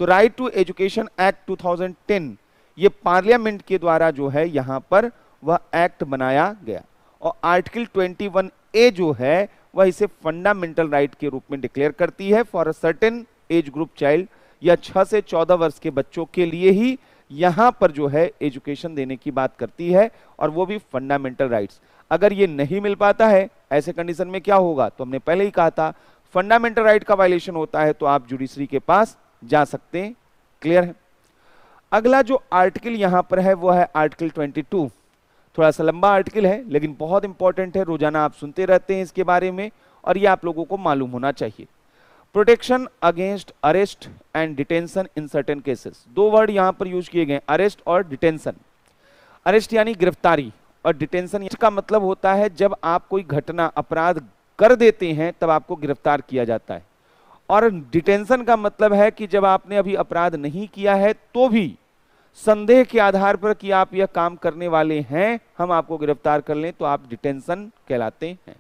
तो राइट टू एजुकेशन एक्ट 2010 ये पार्लियामेंट के द्वारा जो है यहां पर वह एक्ट बनाया गया और आर्टिकल 21A जो है वह इसे फंडामेंटल राइट के रूप में डिक्लेयर करती है for a certain age group child, या 6 से 14 वर्ष के बच्चों के लिए ही यहां पर जो है एजुकेशन देने की बात करती है और वो भी फंडामेंटल राइट्स। अगर ये नहीं मिल पाता है ऐसे कंडीशन में क्या होगा? तो हमने पहले ही कहा था फंडामेंटल राइट का वायलेशन होता है तो आप जुडिशरी के पास जा सकते हैं। क्लियर है? अगला जो आर्टिकल यहां पर है वो है आर्टिकल 22। थोड़ा सा लंबा आर्टिकल है लेकिन बहुत इंपॉर्टेंट है, रोजाना आप सुनते रहते हैं इसके बारे में और ये आप लोगों को मालूम होना चाहिए। Protection against arrest and detention in certain cases, दो वर्ड यहां पर यूज किए गए, अरेस्ट और डिटेंशन। अरेस्ट यानी गिरफ्तारी और डिटेंशन इसका मतलब होता है जब आप कोई घटना अपराध कर देते हैं तब आपको गिरफ्तार किया जाता है, और डिटेंशन का मतलब है कि जब आपने अभी अपराध नहीं किया है तो भी संदेह के आधार पर कि आप यह काम करने वाले हैं हम आपको गिरफ्तार कर लें तो आप डिटेंशन कहलाते हैं।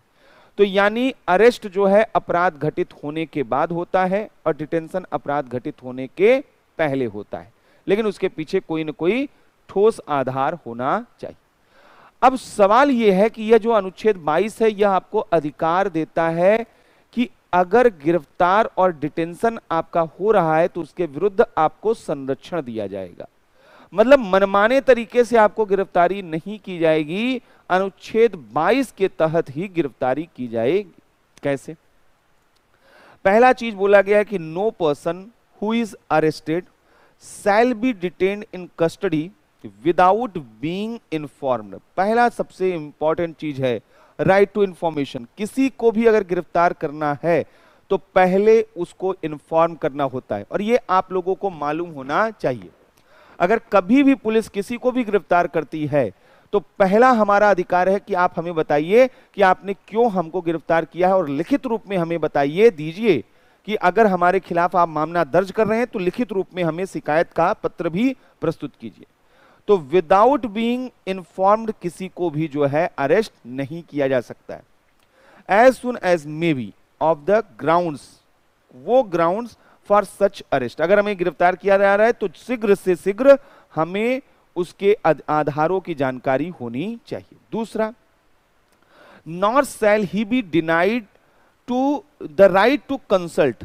तो यानी अरेस्ट जो है अपराध घटित होने के बाद होता है और डिटेंशन अपराध घटित होने के पहले होता है, लेकिन उसके पीछे कोई न कोई ठोस आधार होना चाहिए। अब सवाल यह है कि यह जो अनुच्छेद 22 है यह आपको अधिकार देता है कि अगर गिरफ्तार और डिटेंशन आपका हो रहा है तो उसके विरुद्ध आपको संरक्षण दिया जाएगा, मतलब मनमाने तरीके से आपको गिरफ्तारी नहीं की जाएगी, अनुच्छेद 22 के तहत ही गिरफ्तारी की जाएगी। कैसे? पहला चीज बोला गया है कि no person who is arrested shall be detained in custody without being informed. पहला सबसे इंपॉर्टेंट चीज है राइट टू इंफॉर्मेशन। किसी को भी अगर गिरफ्तार करना है तो पहले उसको इन्फॉर्म करना होता है और ये आप लोगों को मालूम होना चाहिए। अगर कभी भी पुलिस किसी को भी गिरफ्तार करती है तो पहला हमारा अधिकार है कि आप हमें बताइए कि आपने क्यों हमको गिरफ्तार किया है और लिखित रूप में हमें बताइए दीजिए कि अगर हमारे खिलाफ आप मामला दर्ज कर रहे हैं तो लिखित रूप में हमें शिकायत का पत्र भी प्रस्तुत कीजिए। तो विदाउट बीइंग इन्फॉर्म्ड किसी को भी जो है अरेस्ट नहीं किया जा सकता है। As soon as may be of the grounds, वो ग्राउंड्स फॉर सच अरेस्ट, अगर हमें गिरफ्तार किया जा रहा है तो शीघ्र से शीघ्र हमें उसके आधारों की जानकारी होनी चाहिए। दूसरा, nor shall he be denied to the right to consult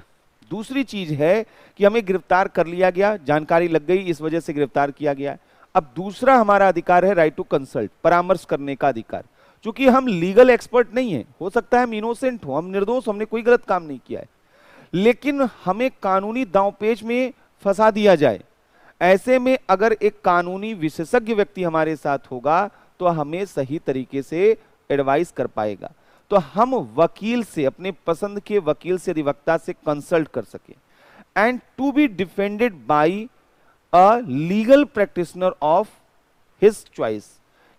दूसरी चीज है कि हमें गिरफ्तार कर लिया गया, जानकारी लग गई, इस वजह से गिरफ्तार किया गया है। अब दूसरा हमारा अधिकार है राइट टू कंसल्ट, परामर्श करने का अधिकार। क्योंकि हम लीगल एक्सपर्ट नहीं है, हो सकता है हम इनोसेंट हो, हम निर्दोष, हमने कोई गलत काम नहीं किया है, लेकिन हमें कानूनी दांवपेच में फंसा दिया जाए। ऐसे में अगर एक कानूनी विशेषज्ञ व्यक्ति हमारे साथ होगा तो हमें सही तरीके से एडवाइस कर पाएगा। तो हम वकील से, अपने पसंद के वकील से, अधिवक्ता से कंसल्ट कर सके। And to be defended by a legal practitioner of his choice,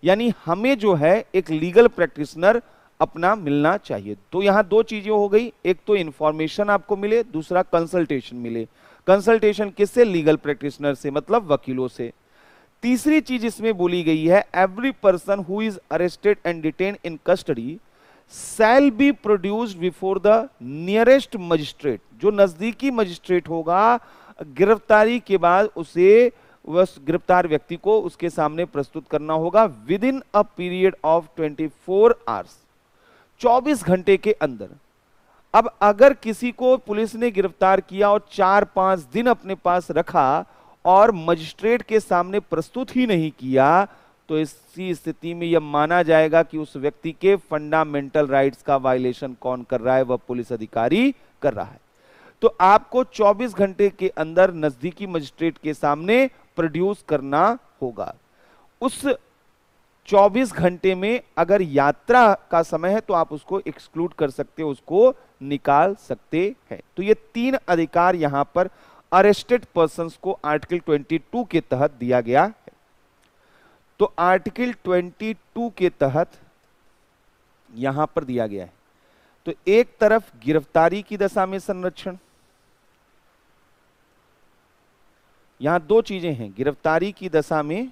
यानी हमें जो है एक लीगल प्रैक्टिशनर अपना मिलना चाहिए। तो यहां दो चीजें हो गई, एक तो इंफॉर्मेशन आपको मिले, दूसरा कंसल्टेशन मिले। कंसल्टेशन किससे? लीगल प्रैक्टिशनर से, मतलब वकीलों से। तीसरी चीज इसमें बोली गई है, every person who is arrested and detain in custody shall be produced before the nearest magistrate. जो नजदीकी मजिस्ट्रेट होगा, गिरफ्तारी के बाद उसे, उस गिरफ्तार व्यक्ति को उसके सामने प्रस्तुत करना होगा with in a period of 24 hours, 24 घंटे के अंदर। अब अगर किसी को पुलिस ने गिरफ्तार किया और 4-5 दिन अपने पास रखा और मजिस्ट्रेट के सामने प्रस्तुत ही नहीं किया, तो इसी स्थिति में यह माना जाएगा कि उस व्यक्ति के फंडामेंटल राइट्स का वायलेशन कौन कर रहा है? वह पुलिस अधिकारी कर रहा है। तो आपको 24 घंटे के अंदर नजदीकी मजिस्ट्रेट के सामने प्रोड्यूस करना होगा। उस 24 घंटे में अगर यात्रा का समय है तो आप उसको एक्सक्लूड कर सकते हो, उसको निकाल सकते हैं। तो ये 3 अधिकार यहां पर अरेस्टेड पर्संस को आर्टिकल 22 के तहत दिया गया है। तो आर्टिकल 22 के तहत यहां पर दिया गया है। तो एक तरफ गिरफ्तारी की दशा में संरक्षण, यहां 2 चीजें हैं, गिरफ्तारी की दशा में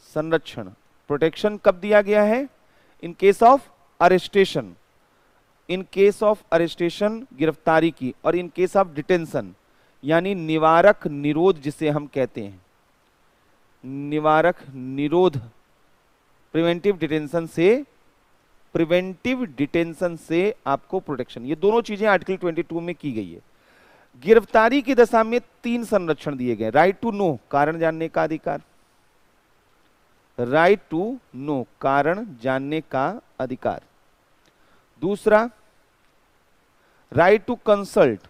संरक्षण, प्रोटेक्शन कब दिया गया है? In case of arrestation, in case of arrestation गिरफ्तारी की, और इन केस ऑफ डिटेंशन यानी निवारक निरोध जिसे हम कहते हैं, निवारक निरोध, प्रिवेंटिव डिटेंशन से, प्रिवेंटिव डिटेंशन से आपको प्रोटेक्शन, ये दोनों चीजें आर्टिकल 22 में की गई है। गिरफ्तारी की दशा में 3 संरक्षण दिए गए, राइट टू नो, कारण जानने का अधिकार, राइट टू नो, कारण जानने का अधिकार। दूसरा राइट टू कंसल्ट,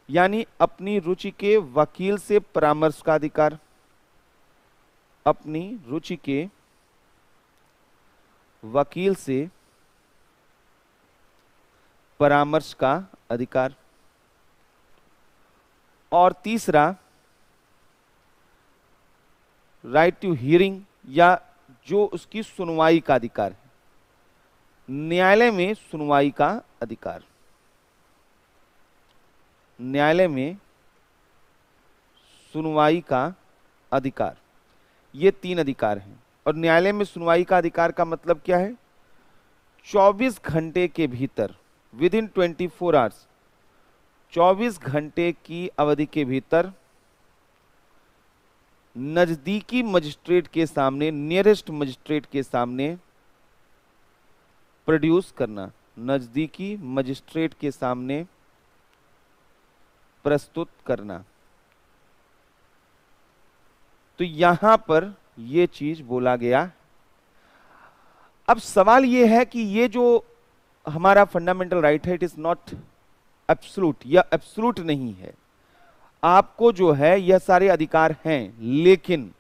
यानी अपनी रुचि के वकील से परामर्श का अधिकार, अपनी रुचि के वकील से परामर्श का अधिकार। और तीसरा राइट टू हियरिंग, या जो उसकी सुनवाई का अधिकार है, न्यायालय में सुनवाई का अधिकार, न्यायालय में सुनवाई का अधिकार। ये 3 अधिकार हैं। और न्यायालय में सुनवाई का अधिकार का मतलब क्या है? 24 घंटे के भीतर, विद इन 24 आवर्स, 24 घंटे की अवधि के भीतर नजदीकी मजिस्ट्रेट के सामने, नियरेस्ट मजिस्ट्रेट के सामने प्रोड्यूस करना, नजदीकी मजिस्ट्रेट के सामने प्रस्तुत करना। तो यहां पर यह चीज बोला गया। अब सवाल यह है कि ये जो हमारा फंडामेंटल राइट है, इट इज नॉट एब्सोल्यूट, यह एब्सोल्यूट नहीं है। आपको जो है यह सारे अधिकार हैं, लेकिन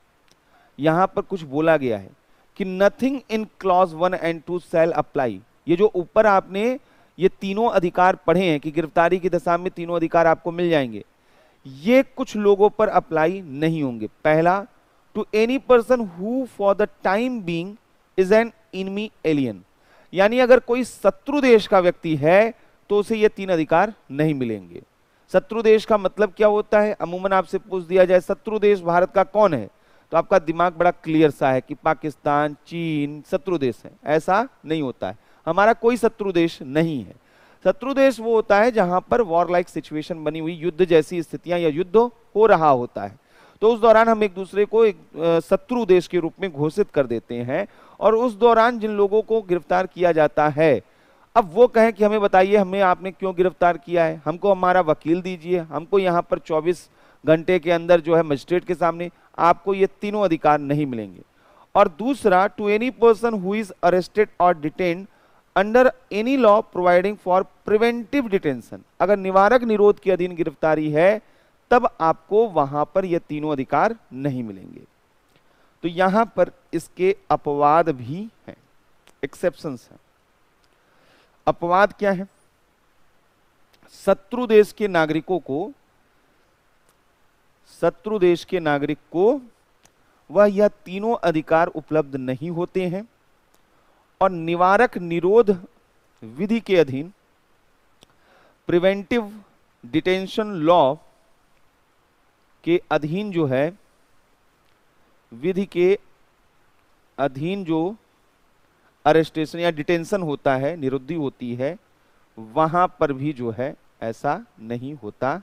यहां पर कुछ बोला गया है कि nothing in clause 1 and 2 shall apply. ये जो ऊपर आपने ये तीनों अधिकार पढ़े हैं कि गिरफ्तारी की दशा में तीनों अधिकार आपको मिल जाएंगे, ये कुछ लोगों पर अप्लाई नहीं होंगे। पहला, to any person who for the time being is an enemy alien, यानी अगर कोई शत्रु देश का व्यक्ति है तो उसे ये 3 अधिकार नहीं मिलेंगे। शत्रु देश का मतलब क्या होता है? अमूमन आपसे पूछ दिया जाए शत्रु देश भारत का कौन है, तो आपका दिमाग बड़ा क्लियर सा है कि पाकिस्तान, चीन शत्रु देश है। ऐसा नहीं होता है, हमारा कोई शत्रु देश नहीं है। शत्रु देश वो होता है जहां पर वॉर लाइक सिचुएशन बनी हुई, युद्ध जैसी स्थितियां या युद्ध हो रहा होता है, तो उस दौरान हम एक दूसरे को एक शत्रु देश के रूप में घोषित कर देते हैं, और उस दौरान जिन लोगों को गिरफ्तार किया जाता है, अब वो कहें कि हमें बताइए हमें आपने क्यों गिरफ्तार किया है, हमको हमारा वकील दीजिए, हमको यहाँ पर 24 घंटे के अंदर जो है मजिस्ट्रेट के सामने, आपको ये तीनों अधिकार नहीं मिलेंगे। और दूसरा, to any person who is arrested और detained under any law providing for preventive detention, अगर निवारक निरोध के अधीन गिरफ्तारी है तब आपको वहां पर ये तीनों अधिकार नहीं मिलेंगे। तो यहां पर इसके अपवाद भी हैं, एक्सेप्शंस हैं। अपवाद क्या है? शत्रु देश के नागरिकों को, शत्रु देश के नागरिक को वह यह तीनों अधिकार उपलब्ध नहीं होते हैं और निवारक निरोध विधि के अधीन, प्रिवेंटिव डिटेंशन लॉ के अधीन जो है, विधि के अधीन जो अरेस्टेशन या डिटेंशन होता है, निरुद्धि होती है, वहां पर भी जो है ऐसा नहीं होता।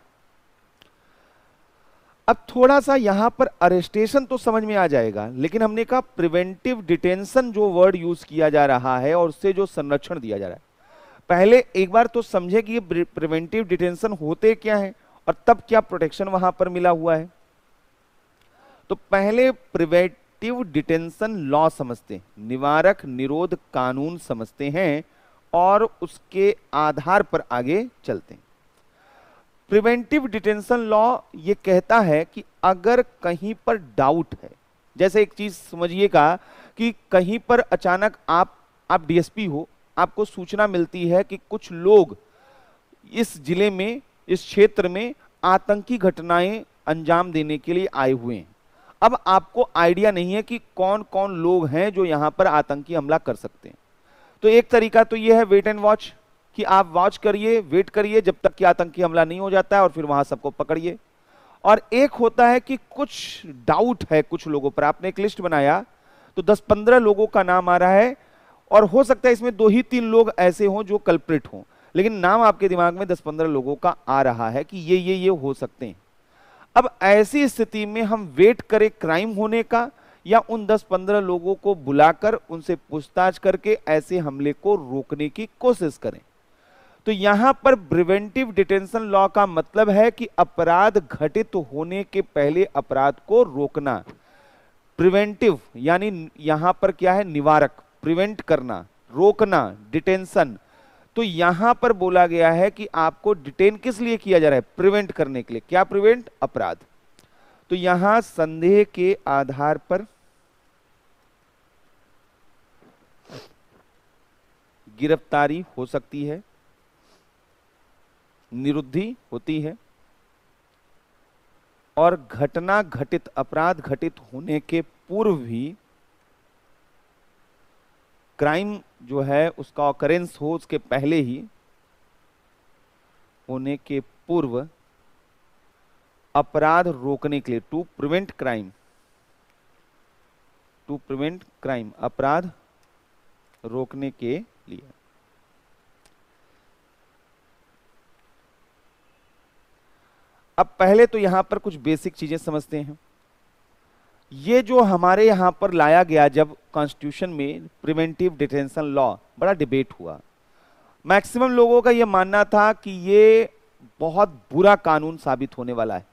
अब थोड़ा सा यहां पर अरेस्टेशन तो समझ में आ जाएगा, लेकिन हमने कहा प्रिवेंटिव डिटेंशन जो वर्ड यूज किया जा रहा है और उससे जो संरक्षण दिया जा रहा है, पहले एक बार तो समझे कि ये प्रिवेंटिव डिटेंशन होते क्या है और तब क्या प्रोटेक्शन वहां पर मिला हुआ है। तो पहले प्रिवेंटिव डिटेंशन लॉ समझते हैं, निवारक निरोध कानून समझते हैं और उसके आधार पर आगे चलते हैं। प्रिवेंटिव डिटेंशन लॉ ये कहता है कि अगर कहीं पर डाउट है, जैसे एक चीज समझिएगा कि कहीं पर अचानक आप डीएसपी हो, आपको सूचना मिलती है कि कुछ लोग इस जिले में, इस क्षेत्र में आतंकी घटनाएं अंजाम देने के लिए आए हुए हैं। अब आपको आइडिया नहीं है कि कौन कौन लोग हैं जो यहां पर आतंकी हमला कर सकते हैं। तो एक तरीका तो यह है वेट एंड वॉच, कि आप वॉच करिए, वेट करिए जब तक कि आतंकी हमला नहीं हो जाता है और फिर वहां सबको पकड़िए। और एक होता है कि कुछ डाउट है कुछ लोगों पर, आपने एक लिस्ट बनाया तो 10-15 लोगों का नाम आ रहा है और हो सकता है इसमें 2 ही 3 लोग ऐसे हों जो कल्प्रिट हों, लेकिन नाम आपके दिमाग में 10-15 लोगों का आ रहा है कि ये हो सकते हैं। अब ऐसी स्थिति में हम वेट करें क्राइम होने का या उन 10-15 लोगों को बुलाकर उनसे पूछताछ करके ऐसे हमले को रोकने की कोशिश करें? तो यहां पर प्रिवेंटिव डिटेंशन लॉ का मतलब है कि अपराध घटित होने के पहले अपराध को रोकना। प्रिवेंटिव यानी यहां पर क्या है? निवारक, प्रिवेंट करना, रोकना, डिटेंशन। तो यहां पर बोला गया है कि आपको डिटेन किस लिए किया जा रहा है? प्रिवेंट करने के लिए। क्या प्रिवेंट? अपराध। तो यहां संदेह के आधार पर गिरफ्तारी हो सकती है, निरुद्धि होती है और घटना घटित, अपराध घटित होने के पूर्व भी, क्राइम जो है उसका ऑकरेंस हो उसके पहले ही, होने के पूर्व अपराध रोकने के लिए, to prevent crime, to prevent crime, अपराध रोकने के लिए। अब पहले तो यहां पर कुछ बेसिक चीजें समझते हैं। ये जो हमारे यहां पर लाया गया, जब कॉन्स्टिट्यूशन में प्रिवेंटिव डिटेंशन लॉ, बड़ा डिबेट हुआ। मैक्सिमम लोगों का यह मानना था कि ये बहुत बुरा कानून साबित होने वाला है,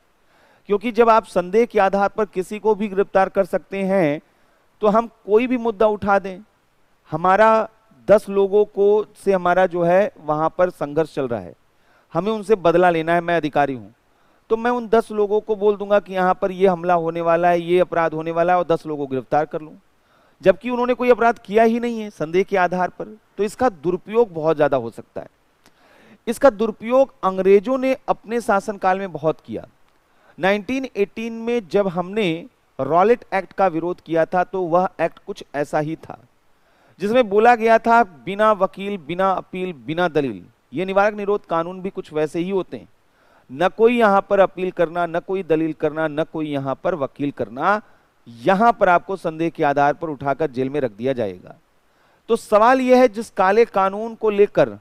क्योंकि जब आप संदेह के आधार पर किसी को भी गिरफ्तार कर सकते हैं तो हम कोई भी मुद्दा उठा दें, हमारा 10 लोगों को से हमारा जो है वहां पर संघर्ष चल रहा है, हमें उनसे बदला लेना है, मैं अधिकारी हूं, तो मैं उन 10 लोगों को बोल दूंगा कि यहां पर ये हमला होने वाला है, ये अपराध होने वाला है और 10 लोगों को गिरफ्तार कर लूं, जबकि उन्होंने कोई अपराध किया ही नहीं है संदेह के आधार पर। तो इसका दुरुपयोग बहुत ज्यादा हो सकता है। इसका दुरुपयोग अंग्रेजों ने अपने शासनकाल में बहुत किया। 1918 में जब हमने रॉलेट एक्ट का विरोध किया था तो वह एक्ट कुछ ऐसा ही था, जिसमें बोला गया था बिना वकील, बिना अपील, बिना दलील। ये निवारक निरोध कानून भी कुछ वैसे ही होते हैं, न कोई यहां पर अपील करना, न कोई दलील करना, न कोई यहां पर वकील करना, यहां पर आपको संदेह के आधार पर उठाकर जेल में रख दिया जाएगा। तो सवाल यह है, जिस काले कानून को लेकर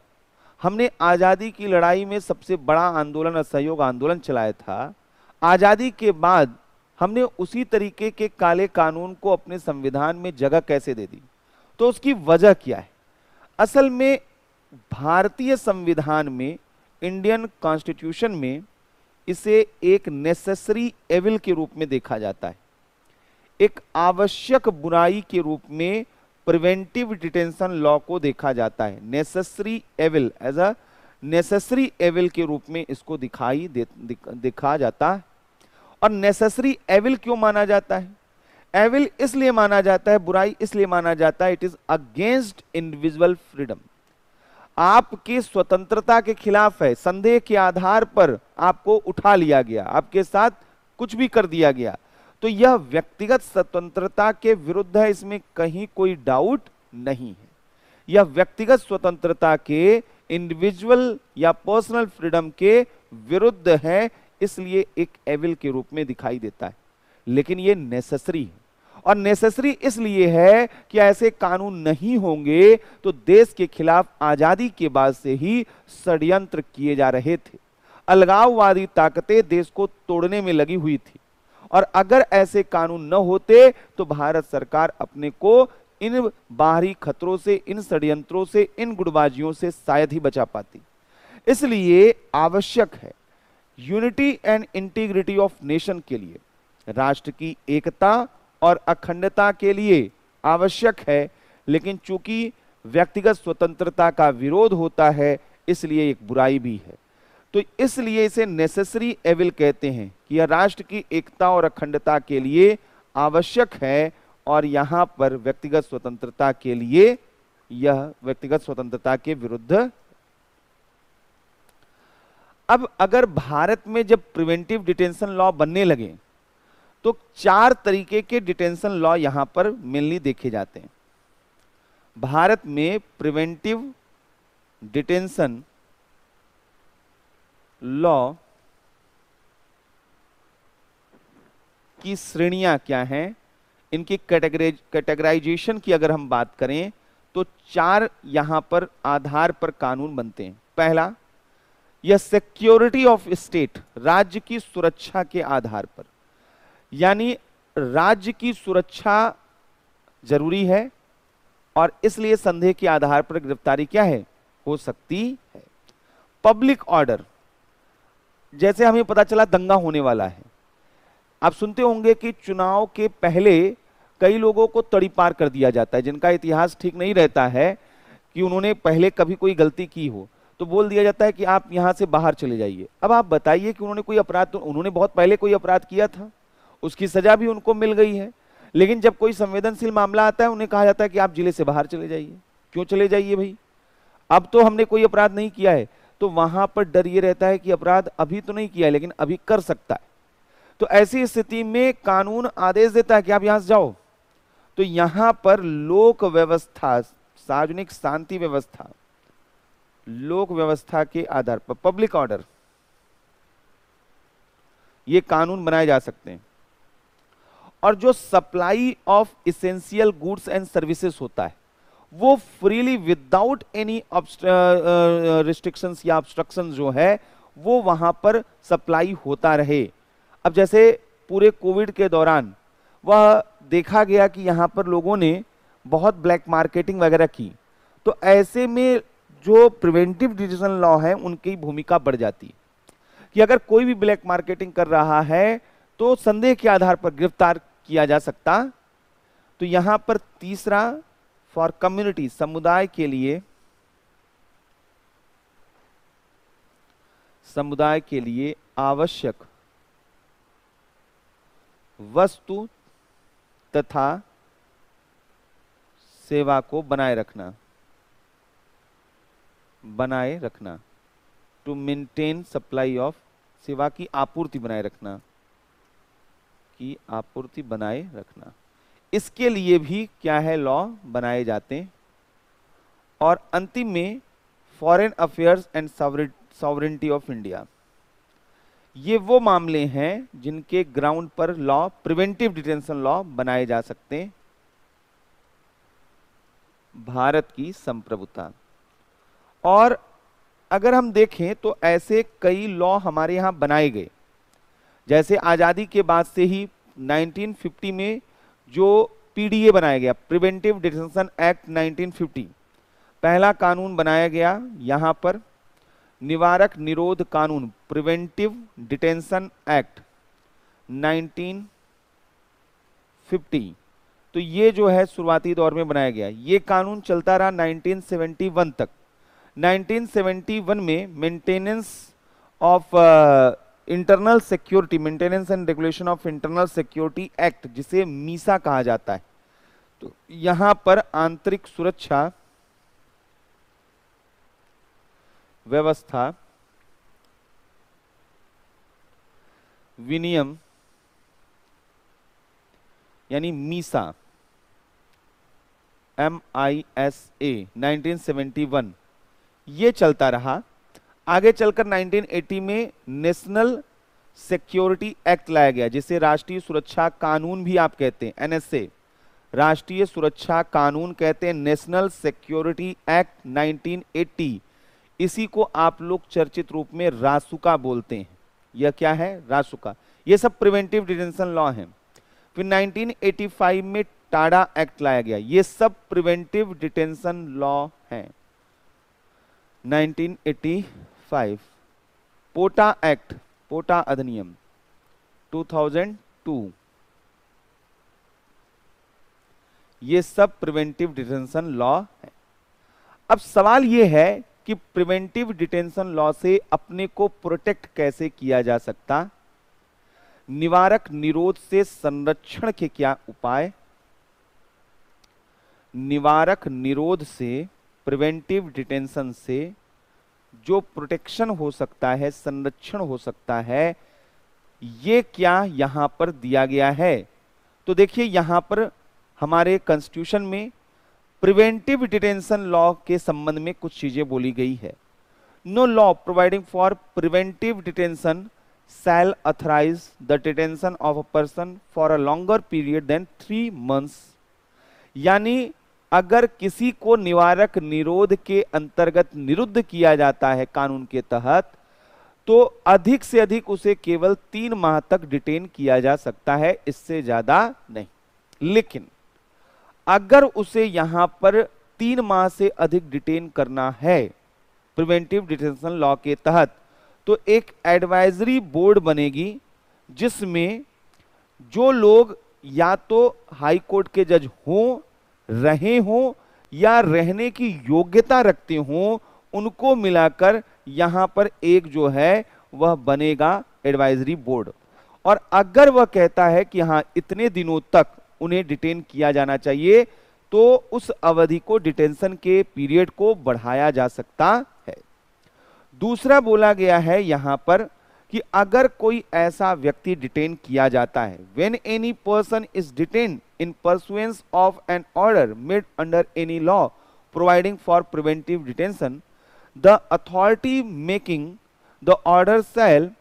हमने आजादी की लड़ाई में सबसे बड़ा आंदोलन, असहयोग आंदोलन चलाया था, आजादी के बाद हमने उसी तरीके के काले कानून को अपने संविधान में जगह कैसे दे दी? तो उसकी वजह क्या है? असल में भारतीय संविधान में, इंडियन कॉन्स्टिट्यूशन में इसे एक नेसेसरी एविल के रूप में देखा जाता है, एक आवश्यक बुराई के रूप में प्रिवेंटिव डिटेंशन लॉ को देखा जाता है। Necessary evil, as a necessary evil के रूप में इसको दिखा जाता है। और नेसेसरी एविल क्यों माना जाता है? एविल इसलिए माना जाता है, बुराई इसलिए माना जाता है, it is against individual freedom, आपकी स्वतंत्रता के खिलाफ है। संदेह के आधार पर आपको उठा लिया गया, आपके साथ कुछ भी कर दिया गया, तो यह व्यक्तिगत स्वतंत्रता के विरुद्ध है, इसमें कहीं कोई डाउट नहीं है। यह व्यक्तिगत स्वतंत्रता के, इंडिविजुअल या पर्सनल फ्रीडम के विरुद्ध है, इसलिए एक एविल के रूप में दिखाई देता है। लेकिन ये नेसेसरी है, और नेसेसरी इसलिए है कि ऐसे कानून नहीं होंगे तो देश के खिलाफ आजादी के बाद से ही षड्यंत्र किए जा रहे थे, अलगाववादी ताकतें देश को तोड़ने में लगी हुई थी, और अगर ऐसे कानून न होते तो भारत सरकार अपने को इन बाहरी खतरों से, इन षड्यंत्रों से, इन गुटबाजियों से शायद ही बचा पाती। इसलिए आवश्यक है unity and integrity of nation के लिए, राष्ट्र की एकता और अखंडता के लिए आवश्यक है, लेकिन चूंकि व्यक्तिगत स्वतंत्रता का विरोध होता है इसलिए एक बुराई भी है। तो इसलिए इसे नेसेसरी एविल कहते हैं कि यह राष्ट्र की एकता और अखंडता के लिए आवश्यक है, और यहां पर व्यक्तिगत स्वतंत्रता के लिए यह व्यक्तिगत स्वतंत्रता के विरुद्ध। अब अगर भारत में जब प्रिवेंटिव डिटेंशन लॉ बनने लगे तो 4 तरीके के डिटेंशन लॉ यहां पर मेनली देखे जाते हैं। भारत में प्रिवेंटिव डिटेंशन लॉ की श्रेणियां क्या हैं, इनकी कैटेगराइजेशन की अगर हम बात करें तो 4 यहां पर आधार पर कानून बनते हैं। पहला, यह सिक्योरिटी ऑफ स्टेट, राज्य की सुरक्षा के आधार पर, यानी राज्य की सुरक्षा जरूरी है और इसलिए संदेह के आधार पर गिरफ्तारी क्या है, हो सकती है। पब्लिक ऑर्डर, जैसे हमें पता चला दंगा होने वाला है, आप सुनते होंगे कि चुनाव के पहले कई लोगों को तड़ीपार कर दिया जाता है, जिनका इतिहास ठीक नहीं रहता है कि उन्होंने पहले कभी कोई गलती की हो, तो बोल दिया जाता है कि आप यहां से बाहर चले जाइए। अब आप बताइए कि उन्होंने कोई अपराध, तो उन्होंने बहुत पहले कोई अपराध किया था, उसकी सजा भी उनको मिल गई है, लेकिन जब कोई संवेदनशील मामला आता है उन्हें कहा जाता है कि आप जिले से बाहर चले जाइए। क्यों चले जाइए भाई, अब तो हमने कोई अपराध नहीं किया है। तो वहां पर डर ये रहता है कि अपराध अभी तो नहीं किया है लेकिन अभी कर सकता है। तो ऐसी स्थिति में कानून आदेश देता है कि आप यहां से जाओ। तो यहां पर लोक व्यवस्था, सार्वजनिक शांति व्यवस्था, लोक व्यवस्था के आधार पर पब्लिक ऑर्डर, ये कानून बनाए जा सकते हैं। और जो supply of essential goods and services होता है वो फ्रीली विदाउट एनी रिस्ट्रिक्शंस या ऑब्स्ट्रक्शंस जो है वो वहां पर सप्लाई होता रहे। अब जैसे पूरे कोविड के दौरान वह देखा गया कि यहां पर लोगों ने बहुत ब्लैक मार्केटिंग वगैरह की, तो ऐसे में जो प्रिवेंटिव डिटेंशन लॉ है उनकी भूमिका बढ़ जाती है कि अगर कोई भी ब्लैक मार्केटिंग कर रहा है तो संदेह के आधार पर गिरफ्तार किया जा सकता। तो यहां पर तीसरा, फॉर कम्युनिटी, समुदाय के लिए, समुदाय के लिए आवश्यक वस्तु तथा सेवा को बनाए रखना, बनाए रखना, टू मेंटेन सप्लाई ऑफ, सेवा की आपूर्ति बनाए रखना, की आपूर्ति बनाए रखना, इसके लिए भी क्या है, लॉ बनाए जाते हैं। और अंतिम में foreign affairs and sovereignty of India, ये वो मामले हैं जिनके ग्राउंड पर लॉ, प्रिवेंटिव डिटेंशन लॉ बनाए जा सकते हैं। भारत की संप्रभुता, और अगर हम देखें तो ऐसे कई लॉ हमारे यहां बनाए गए, जैसे आजादी के बाद से ही 1950 में जो पीडीए बनाया गया, प्रिवेंटिव डिटेंशन एक्ट 1950, पहला कानून बनाया गया यहां पर निवारक निरोध कानून, प्रिवेंटिव डिटेंशन एक्ट 1950। तो ये जो है शुरुआती दौर में बनाया गया, ये कानून चलता रहा 1971 तक। 1971 में maintenance of internal security, maintenance and regulation of internal security act, जिसे मीसा कहा जाता है, तो यहां पर आंतरिक सुरक्षा व्यवस्था विनियम यानी मीसा, MISA 1971, ये चलता रहा। आगे चलकर 1980 में नेशनल सिक्योरिटी एक्ट लाया गया, जिसे राष्ट्रीय सुरक्षा कानून भी आप कहते हैं, NSA, राष्ट्रीय सुरक्षा कानून कहते हैं, नेशनल सिक्योरिटी एक्ट 1980। इसी को आप लोग चर्चित रूप में रासुका बोलते हैं। यह क्या है? रासुका। ये सब प्रिवेंटिव डिटेंशन लॉ हैं। फिर 1985 में टाडा एक्ट लाया गया, ये सब प्रिवेंटिव डिटेंशन लॉ हैं। 1985 पोटा एक्ट, पोटा अधिनियम 2002, ये सब प्रिवेंटिव डिटेंशन लॉ है। अब सवाल ये है कि प्रिवेंटिव डिटेंशन लॉ से अपने को प्रोटेक्ट कैसे किया जा सकता, निवारक निरोध से संरक्षण के क्या उपाय, निवारक निरोध से, प्रिवेंटिव डिटेंशन से जो प्रोटेक्शन हो सकता है, संरक्षण हो सकता है, ये क्या यहां पर दिया गया है। तो देखिए यहां पर हमारे कॉन्स्टिट्यूशन में प्रिवेंटिव डिटेंशन लॉ के संबंध में कुछ चीजें बोली गई है। No law providing for preventive detention shall authorize the detention of a person for a longer period than 3 months। यानी अगर किसी को निवारक निरोध के अंतर्गत निरुद्ध किया जाता है कानून के तहत, तो अधिक से अधिक उसे केवल 3 माह तक डिटेन किया जा सकता है, इससे ज्यादा नहीं। लेकिन अगर उसे यहां पर 3 माह से अधिक डिटेन करना है प्रिवेंटिव डिटेंशन लॉ के तहत, तो एक एडवाइजरी बोर्ड बनेगी, जिसमें जो लोग या तो हाई कोर्ट के जज हों, रहे हों या रहने की योग्यता रखते हों, उनको मिलाकर यहां पर एक जो है वह बनेगा एडवाइजरी बोर्ड। और अगर वह कहता है कि हां इतने दिनों तक उन्हें डिटेन किया जाना चाहिए, तो उस अवधि को, डिटेंशन के पीरियड को बढ़ाया जा सकता है। दूसरा बोला गया है यहां पर कि अगर कोई ऐसा व्यक्ति डिटेन किया जाता है, when any person is detained in pursuance of an order made under any law providing for preventive detention, the authority making the order shall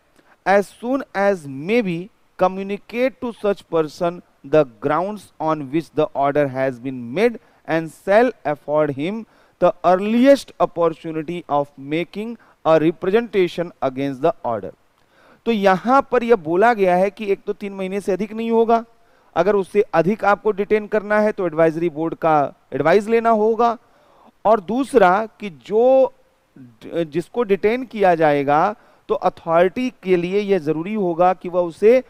as soon as may be communicate to such person the grounds on which the order has been made and shall afford him the earliest opportunity of making a representation against the order. तो यहां पर यह बोला गया है कि एक तो 3 महीने से अधिक नहीं होगा, अगर उससे अधिक आपको डिटेन करना है तो एडवाइजरी बोर्ड का एडवाइस लेना होगा, और दूसरा कि जो जिसको डिटेन किया जाएगा तो अथॉरिटी के लिए यह जरूरी होगा कि वह उसे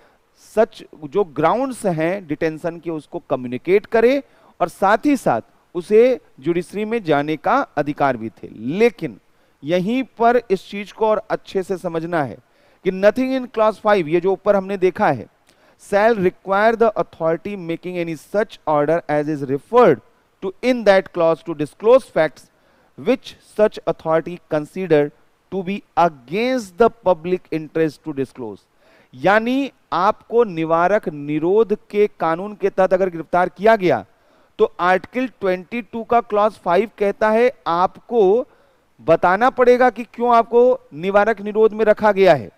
सच जो ग्राउंड्स हैं डिटेंशन के उसको कम्युनिकेट करे, और साथ ही साथ उसे जुडिशरी में जाने का अधिकार भी थे। लेकिन यहीं पर इस चीज को और अच्छे से समझना है कि नथिंग इन क्लॉज 5, ये जो ऊपर हमने देखा है, shall require the authority making any such order as is referred to in that clause to disclose facts which such authority considered to be against the public interest to disclose। यानी आपको निवारक निरोध के कानून के तहत अगर गिरफ्तार किया गया तो आर्टिकल 22 का क्लॉज 5 कहता है आपको बताना पड़ेगा कि क्यों आपको निवारक निरोध में रखा गया है,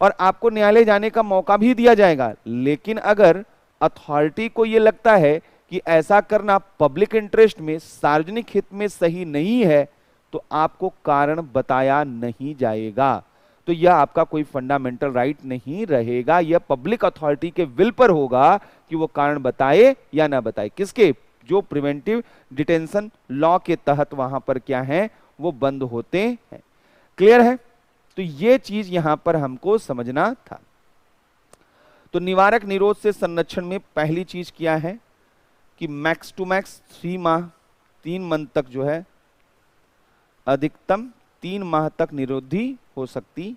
और आपको न्यायालय जाने का मौका भी दिया जाएगा। लेकिन अगर अथॉरिटी को यह लगता है कि ऐसा करना पब्लिक इंटरेस्ट में, सार्वजनिक हित में सही नहीं है, तो आपको कारण बताया नहीं जाएगा। तो यह आपका कोई फंडामेंटल राइट नहीं रहेगा, यह पब्लिक अथॉरिटी के विल पर होगा कि वो कारण बताए या ना बताए। किसके? जो प्रिवेंटिव डिटेंशन लॉ के तहत वहां पर क्या है, वो बंद होते हैं। क्लियर है? तो ये चीज यहां पर हमको समझना था। तो निवारक निरोध से संरक्षण में पहली चीज क्या है कि मैक्स टू मैक्स 3 माह, 3 मंथ तक जो है, अधिकतम 3 माह तक निरोधी हो सकती।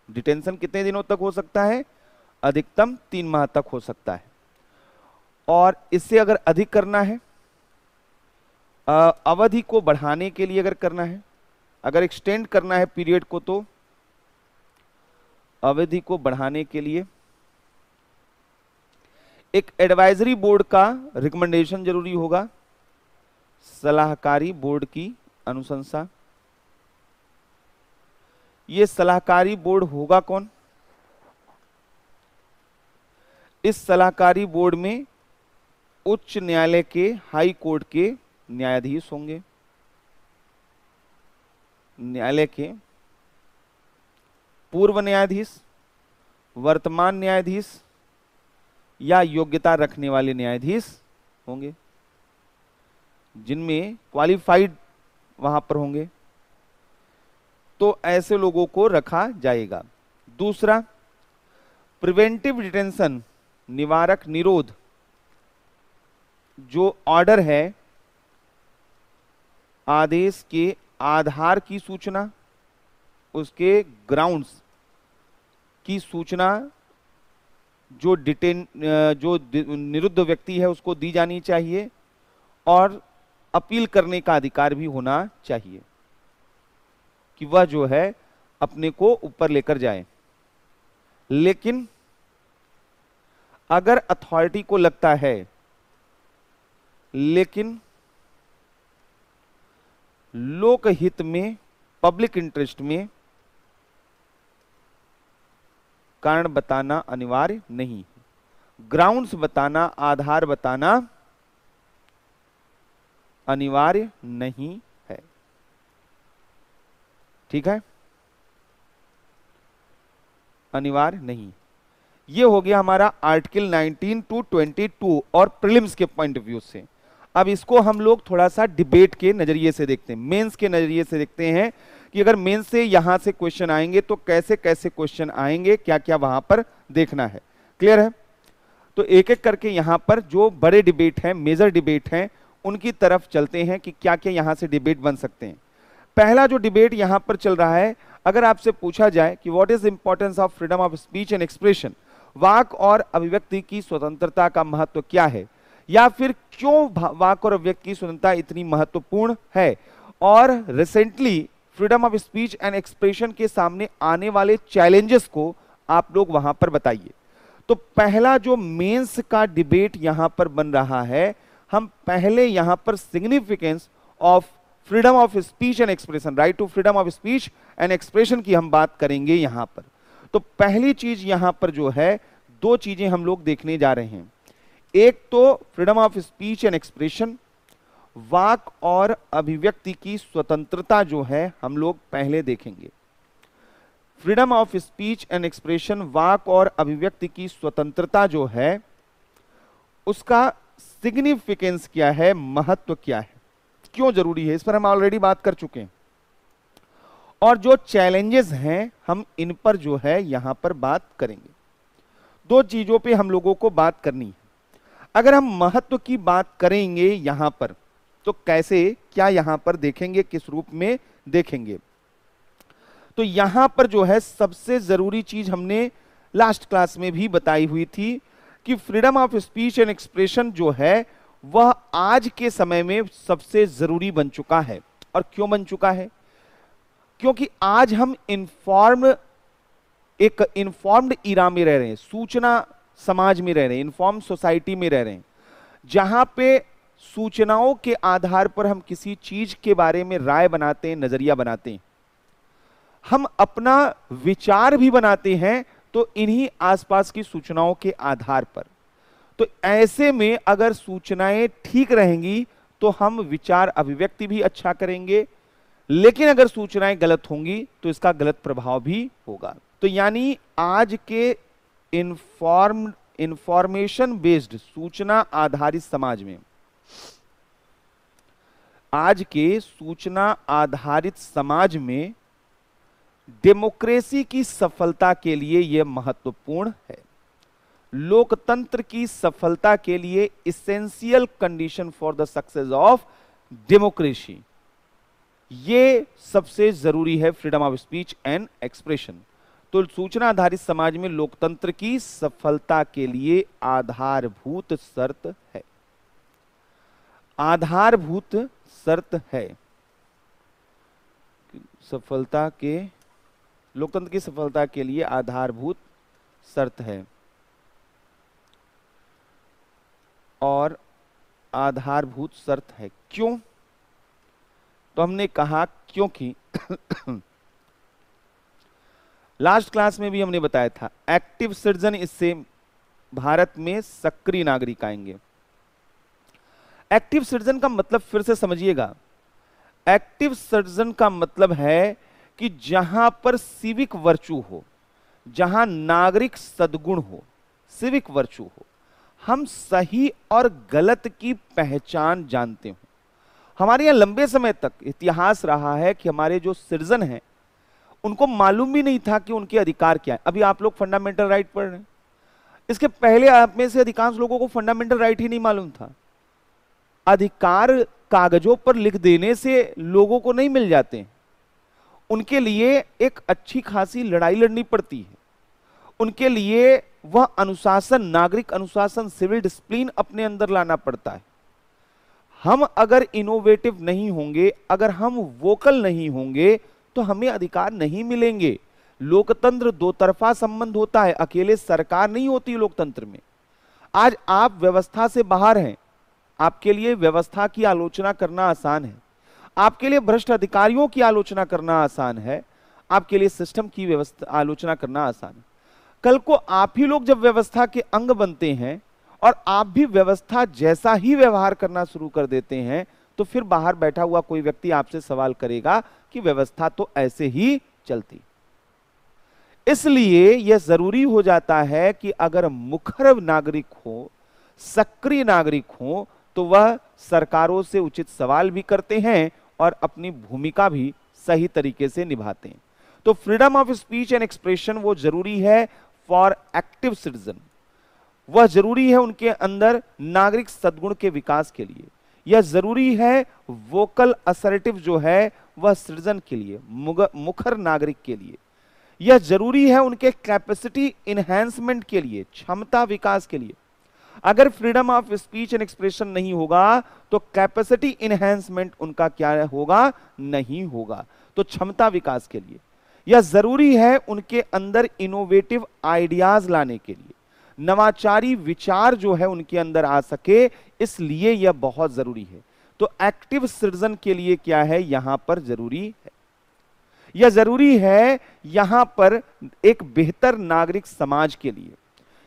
डिटेंशन कितने दिनों तक हो सकता है? अधिकतम 3 माह तक हो सकता है। और इससे अगर अधिक करना है, अवधि को बढ़ाने के लिए अगर करना है, अगर एक्सटेंड करना है पीरियड को, तो अवधि को बढ़ाने के लिए एक एडवाइजरी बोर्ड का रिकमेंडेशन जरूरी होगा, सलाहकारी बोर्ड की अनुशंसा। ये सलाहकारी बोर्ड होगा कौन? इस सलाहकारी बोर्ड में उच्च न्यायालय के, हाई कोर्ट के न्यायाधीश होंगे, न्यायालय के पूर्व न्यायाधीश, वर्तमान न्यायाधीश या योग्यता रखने वाले न्यायाधीश होंगे, जिनमें क्वालिफाइड वहां पर होंगे। तो ऐसे लोगों को रखा जाएगा। दूसरा, प्रिवेंटिव डिटेंशन, निवारक निरोध जो ऑर्डर है, आदेश के आधार की सूचना, उसके ग्राउंड्स की सूचना जो निरुद्ध व्यक्ति है उसको दी जानी चाहिए, और अपील करने का अधिकार भी होना चाहिए कि वह जो है अपने को ऊपर लेकर जाए। लेकिन अगर अथॉरिटी को लगता है, लेकिन लोकहित में, पब्लिक इंटरेस्ट में कारण बताना अनिवार्य नहीं, ग्राउंड्स बताना, आधार बताना अनिवार्य नहीं है। ठीक है, अनिवार्य नहीं। ये हो गया हमारा आर्टिकल 19 टू 22 और प्रीलिम्स के पॉइंट ऑफ व्यू से। अब इसको हम लोग थोड़ा सा डिबेट के नजरिए से देखते हैं, मेंस के नजरिए से देखते हैं कि अगर मेंस से यहां से क्वेश्चन आएंगे तो कैसे कैसे क्वेश्चन आएंगे, क्या क्या वहां पर देखना है। क्लियर है? तो एक एक करके यहां पर जो बड़े डिबेट हैं, मेजर डिबेट हैं, उनकी तरफ चलते हैं कि क्या क्या यहां से डिबेट बन सकते हैं। पहला जो डिबेट यहां पर चल रहा है, अगर आपसे पूछा जाए कि what is importance of freedom of speech and expression, वाक और अभिव्यक्ति की स्वतंत्रता का महत्व क्या है, या फिर क्यों वाक और अभिव्यक्ति की स्वतंत्रता इतनी महत्वपूर्ण है, और recently freedom of speech and expression के सामने आने वाले चैलेंजेस को आप लोग वहां पर बताइए। तो पहला जो मेंस का डिबेट यहां पर बन रहा है, हम पहले यहां पर significance of freedom of speech and expression, right to freedom of speech and expression की हम बात करेंगे यहां पर। तो पहली चीज यहां पर जो है, दो चीजें हम लोग देखने जा रहे हैं। एक तो freedom of speech and expression, वाक और अभिव्यक्ति की स्वतंत्रता जो है हम लोग पहले देखेंगे। Freedom of speech and expression, वाक और अभिव्यक्ति की स्वतंत्रता जो है, उसका सिग्निफिकेंस क्या है, महत्व क्या है, क्यों जरूरी है, इस पर हम ऑलरेडी बात कर चुके हैं। और जो चैलेंजेस हैं, हम इन पर जो है यहां पर बात करेंगे। दो चीजों पे हम लोगों को बात करनी है। अगर हम महत्व की बात करेंगे यहां पर, तो कैसे, क्या यहां पर देखेंगे, किस रूप में देखेंगे। तो यहां पर जो है सबसे जरूरी चीज हमने लास्ट क्लास में भी बताई हुई थी कि freedom of speech and expression जो है वह आज के समय में सबसे जरूरी बन चुका है। और क्यों बन चुका है? क्योंकि आज हम एक इन्फॉर्म्ड इरा में रह रहे हैं, सूचना समाज में रह रहे हैं, इन्फॉर्म्ड सोसाइटी में रह रहे हैं, जहां पे सूचनाओं के आधार पर हम किसी चीज के बारे में राय बनाते हैं, नजरिया बनाते हैं, हम अपना विचार भी बनाते हैं, तो इन्हीं आसपास की सूचनाओं के आधार पर। तो ऐसे में अगर सूचनाएं ठीक रहेंगी तो हम विचार अभिव्यक्ति भी अच्छा करेंगे, लेकिन अगर सूचनाएं गलत होंगी तो इसका गलत प्रभाव भी होगा। तो यानी आज के इन्फॉर्म्ड इंफॉर्मेशन बेस्ड, सूचना आधारित समाज में, आज के सूचना आधारित समाज में डेमोक्रेसी की सफलता के लिए यह महत्वपूर्ण है। लोकतंत्र की सफलता के लिए essential condition for the success of democracy, ये सबसे जरूरी है freedom of speech and expression. तो सूचना आधारित समाज में लोकतंत्र की सफलता के लिए आधारभूत शर्त है, आधारभूत शर्त है सफलता के, लोकतंत्र की सफलता के लिए आधारभूत शर्त है। और आधारभूत शर्त है क्यों? तो हमने कहा क्योंकि लास्ट क्लास में भी हमने बताया था एक्टिव सिटीजन, इससे भारत में सक्रिय नागरिक आएंगे। एक्टिव सिटीजन का मतलब फिर से समझिएगा, एक्टिव सिटीजन का मतलब है कि जहां पर सिविक वर्चू हो, जहां नागरिक सद्गुण हो, सिविक वर्चू हो, हम सही और गलत की पहचान जानते हो। हमारे यहां लंबे समय तक इतिहास रहा है कि हमारे जो सिटीजन हैं उनको मालूम भी नहीं था कि उनके अधिकार क्या है। अभी आप लोग फंडामेंटल राइट पढ़ रहे हैं, इसके पहले आप में से अधिकांश लोगों को फंडामेंटल राइट ही नहीं मालूम था। अधिकार कागजों पर लिख देने से लोगों को नहीं मिल जाते हैं, उनके लिए एक अच्छी खासी लड़ाई लड़नी पड़ती है। उनके लिए वह अनुशासन, नागरिक अनुशासन, सिविल डिसिप्लिन अपने अंदर लाना पड़ता है। हम अगर इनोवेटिव नहीं होंगे, अगर हम वोकल नहीं होंगे तो हमें अधिकार नहीं मिलेंगे। लोकतंत्र दो तरफा संबंध होता है, अकेले सरकार नहीं होती लोकतंत्र में। आज आप व्यवस्था से बाहर हैं, आपके लिए व्यवस्था की आलोचना करना आसान है, आपके लिए भ्रष्ट अधिकारियों की आलोचना करना आसान है, आपके लिए सिस्टम की व्यवस्था आलोचना करना आसान है। कल को आप ही लोग जब व्यवस्था के अंग बनते हैं और आप भी व्यवस्था जैसा ही व्यवहार करना शुरू कर देते हैं, तो फिर बाहर बैठा हुआ कोई व्यक्ति आपसे सवाल करेगा कि व्यवस्था तो ऐसे ही चलती। इसलिए यह जरूरी हो जाता है कि अगर मुखर नागरिक हो, सक्रिय नागरिक हो, तो वह सरकारों से उचित सवाल भी करते हैं और अपनी भूमिका भी सही तरीके से निभाते हैं। तो freedom of speech and expression वो जरूरी है फॉर एक्टिव सिटीजन, वह जरूरी है उनके अंदर नागरिक सद्गुण के विकास के लिए। यह जरूरी है वोकल असर्टिव जो है वह सिटीजन के लिए, मुखर नागरिक के लिए। यह जरूरी है उनके कैपेसिटी इनहैंसमेंट के लिए, क्षमता विकास के लिए। अगर freedom of speech and expression नहीं होगा तो कैपेसिटी इनहैंसमेंट उनका क्या होगा? नहीं होगा। तो क्षमता विकास के लिए यह जरूरी है उनके अंदर इनोवेटिव आइडियाज लाने के लिए, नवाचारी विचार जो है उनके अंदर आ सके, इसलिए यह बहुत जरूरी है। तो एक्टिव सिटीजन के लिए क्या है यहां पर जरूरी है? यह जरूरी है यहां पर एक बेहतर नागरिक समाज के लिए,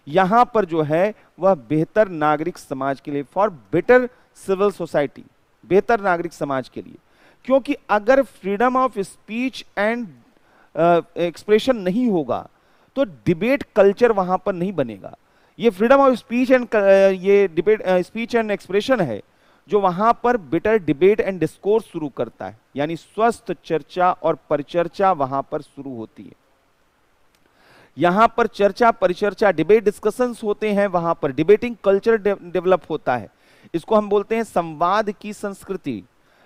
यहां पर जो है वह बेहतर नागरिक समाज के लिए, फॉर बेटर सिविल सोसाइटी, बेहतर नागरिक समाज के लिए। क्योंकि अगर freedom of speech and expression नहीं होगा तो डिबेट कल्चर वहां पर नहीं बनेगा। ये फ्रीडम ऑफ स्पीच एंड ये डिबेट स्पीच एंड एक्सप्रेशन है जो वहां पर बेटर डिबेट एंड डिस्कोर्स शुरू करता है, यानी स्वस्थ चर्चा और परिचर्चा वहां पर शुरू होती है। यहां पर चर्चा परिचर्चा डिबेट डिस्कशंस होते हैं, वहां पर डिबेटिंग कल्चर डेवलप होता है। इसको हम बोलते हैं संवाद की संस्कृति।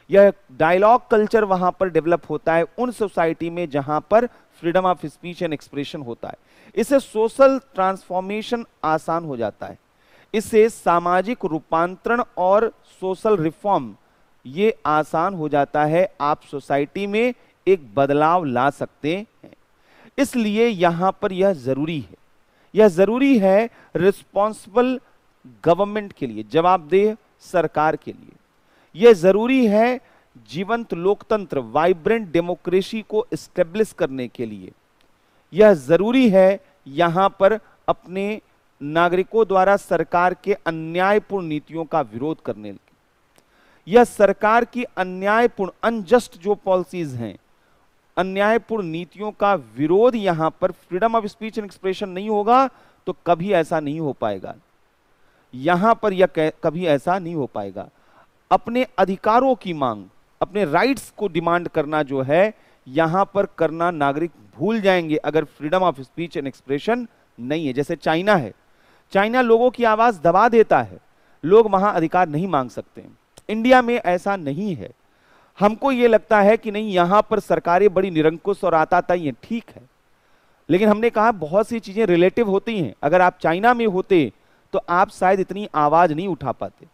यह डायलॉग कल्चर वहां पर डेवलप होता है उन सोसाइटी में जहां पर freedom of speech and expression होता है। इससे सोशल ट्रांसफॉर्मेशन आसान हो जाता है, इससे सामाजिक रूपांतरण और सोशल रिफॉर्म ये आसान हो जाता है। आप सोसाइटी में एक बदलाव ला सकते हैं। इसलिए यहां पर यह जरूरी है, यह जरूरी है रिस्पॉन्सिबल गवर्नमेंट के लिए, जवाबदेह सरकार के लिए। यह जरूरी है जीवंत लोकतंत्र, वाइब्रेंट डेमोक्रेसी को एस्टेब्लिश करने के लिए। यह जरूरी है यहां पर अपने नागरिकों द्वारा सरकार के अन्यायपूर्ण नीतियों का विरोध करने के। यह सरकार की अन्यायपूर्ण अनजस्ट जो पॉलिसीज हैं, अन्यायपूर्ण नीतियों का विरोध यहां पर freedom of speech and expression नहीं होगा तो कभी ऐसा नहीं हो पाएगा। यहां पर यह कभी ऐसा नहीं हो पाएगा। अपने अधिकारों की मांग, अपने राइट्स को डिमांड करना जो है यहां पर करना नागरिक भूल जाएंगे अगर freedom of speech and expression नहीं है। जैसे चाइना है, चाइना लोगों की आवाज दबा देता है, लोग वहां अधिकार नहीं मांग सकते। इंडिया में ऐसा नहीं है। हमको यह लगता है कि नहीं, यहां पर सरकारें बड़ी निरंकुश और आताताई हैं, ठीक है, लेकिन हमने कहा बहुत सी चीजें रिलेटिव होती हैं। अगर आप चाइना में होते तो आप शायद इतनी आवाज नहीं उठा पाते।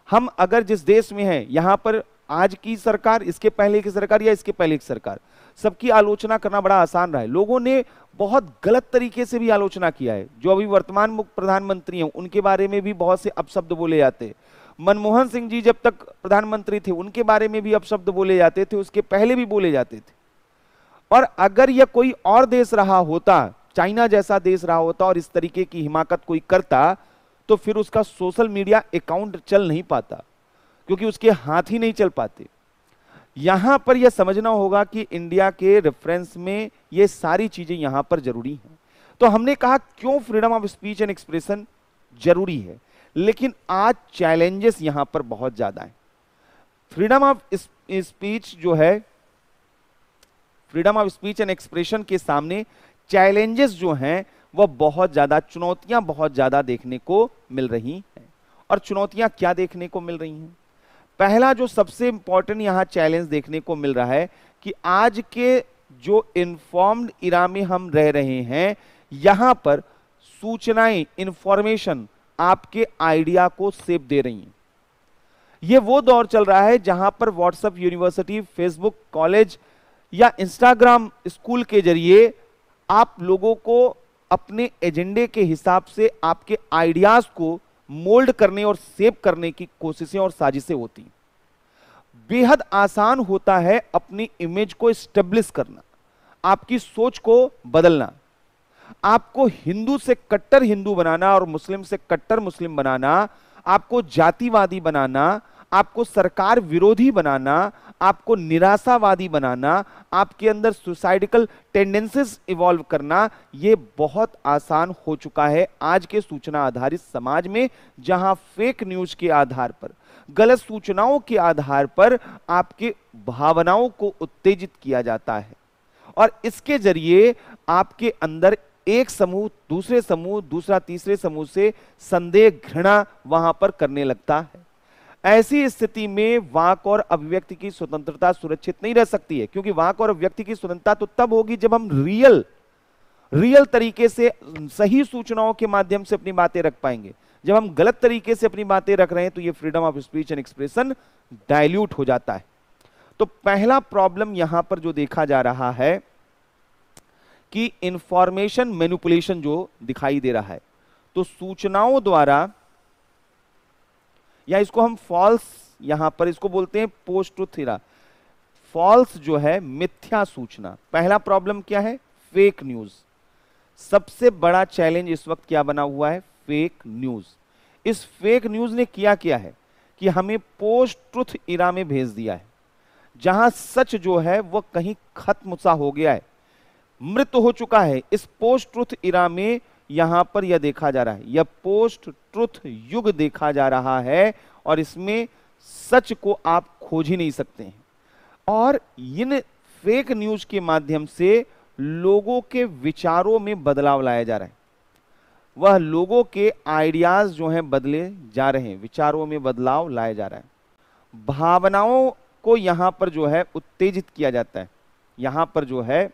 हम अगर जिस देश में हैं, यहां पर आज की सरकार, इसके पहले की सरकार या इसके पहले की सरकार, सबकी आलोचना करना बड़ा आसान रहा है। लोगों ने बहुत गलत तरीके से भी आलोचना किया है। जो अभी वर्तमान मुख्य प्रधानमंत्री हैं उनके बारे में भी बहुत से अपशब्द बोले जाते हैं। मनमोहन सिंह जी जब तक प्रधानमंत्री थे उनके बारे में भी अपशब्द बोले जाते थे, उसके पहले भी बोले जाते थे। और अगर यह कोई और देश रहा होता, चाइना जैसा देश रहा होता और इस तरीके की हिमाकत कोई करता, तो फिर उसका सोशल मीडिया अकाउंट चल नहीं पाता, क्योंकि उसके हाथ ही नहीं चल पाते। यहां पर यह समझना होगा कि इंडिया के रेफरेंस में ये सारी चीजें यहां पर जरूरी हैं। तो हमने कहा क्यों freedom of speech and expression जरूरी है, लेकिन आज चैलेंजेस यहां पर बहुत ज्यादा है। फ्रीडम ऑफ स्पीच जो है, freedom of speech and expression के सामने चैलेंजेस जो हैं वह बहुत ज्यादा, चुनौतियां बहुत ज्यादा देखने को मिल रही हैं। और चुनौतियां क्या देखने को मिल रही हैं? पहला जो सबसे इंपॉर्टेंट यहां चैलेंज देखने को मिल रहा है कि आज के जो इन्फॉर्म्ड इरा में हम रह रहे हैं, यहां पर सूचनाएं, इंफॉर्मेशन आपके आइडिया को शेप दे रही हैं। यह वो दौर चल रहा है जहां पर व्हाट्सएप यूनिवर्सिटी, फेसबुक कॉलेज या इंस्टाग्राम स्कूल के जरिए आप लोगों को अपने एजेंडे के हिसाब से आपके आइडियाज को मोल्ड करने और शेप करने की कोशिशें और साजिशें होती हैं। बेहद आसान होता है अपनी इमेज को एस्टेब्लिश करना, आपकी सोच को बदलना, आपको हिंदू से कट्टर हिंदू बनाना और मुस्लिम से कट्टर मुस्लिम बनाना, आपको जातिवादी बनाना, आपको सरकार विरोधी बनाना, आपको निराशावादी बनाना, आपके अंदर सुसाइडिकल टेंडेंसीज इवॉल्व करना, यह बहुत आसान हो चुका है आज के सूचना आधारित समाज में, जहां फेक न्यूज के आधार पर, गलत सूचनाओं के आधार पर आपके भावनाओं को उत्तेजित किया जाता है और इसके जरिए आपके अंदर एक समूह दूसरे समूह, दूसरा तीसरे समूह से संदेह, घृणा वहां पर करने लगता है। ऐसी स्थिति में वाक और अभिव्यक्ति की स्वतंत्रता सुरक्षित नहीं रह सकती है, क्योंकि वाक और अभिव्यक्ति की स्वतंत्रता तो तब होगी जब हम रियल तरीके से सही सूचनाओं के माध्यम से अपनी बातें रख पाएंगे। जब हम गलत तरीके से अपनी बातें रख रहे हैं तो ये freedom of speech and expression dilute हो जाता है। तो पहला प्रॉब्लम यहां पर जो देखा जा रहा है कि इंफॉर्मेशन मैनिपुलेशन जो दिखाई दे रहा है, तो सूचनाओं द्वारा, या इसको हम फॉल्स, यहां पर इसको बोलते हैं पोस्ट ट्रुथ एरा, फॉल्स जो है मिथ्या सूचना। पहला प्रॉब्लम क्या है? Fake news. सबसे बड़ा चैलेंज इस वक्त क्या बना हुआ है? Fake news. इस फेक न्यूज ने किया क्या है कि हमें पोस्ट ट्रुथ एरा में भेज दिया है, जहां सच जो है वह कहीं खत्म सा हो गया है, मृत हो चुका है। इस पोस्ट ट्रुथ एरा में यहां पर यह देखा जा रहा है, यह पोस्ट ट्रुथ युग देखा जा रहा है और इसमें सच को आप खोज ही नहीं सकते हैं। और इन फेक न्यूज के माध्यम से लोगों के विचारों में बदलाव लाया जा रहा है। वह लोगों के आइडियाज जो हैं बदले जा रहे हैं, विचारों में बदलाव लाया जा रहा है, भावनाओं को यहां पर जो है उत्तेजित किया जाता है। यहां पर जो है,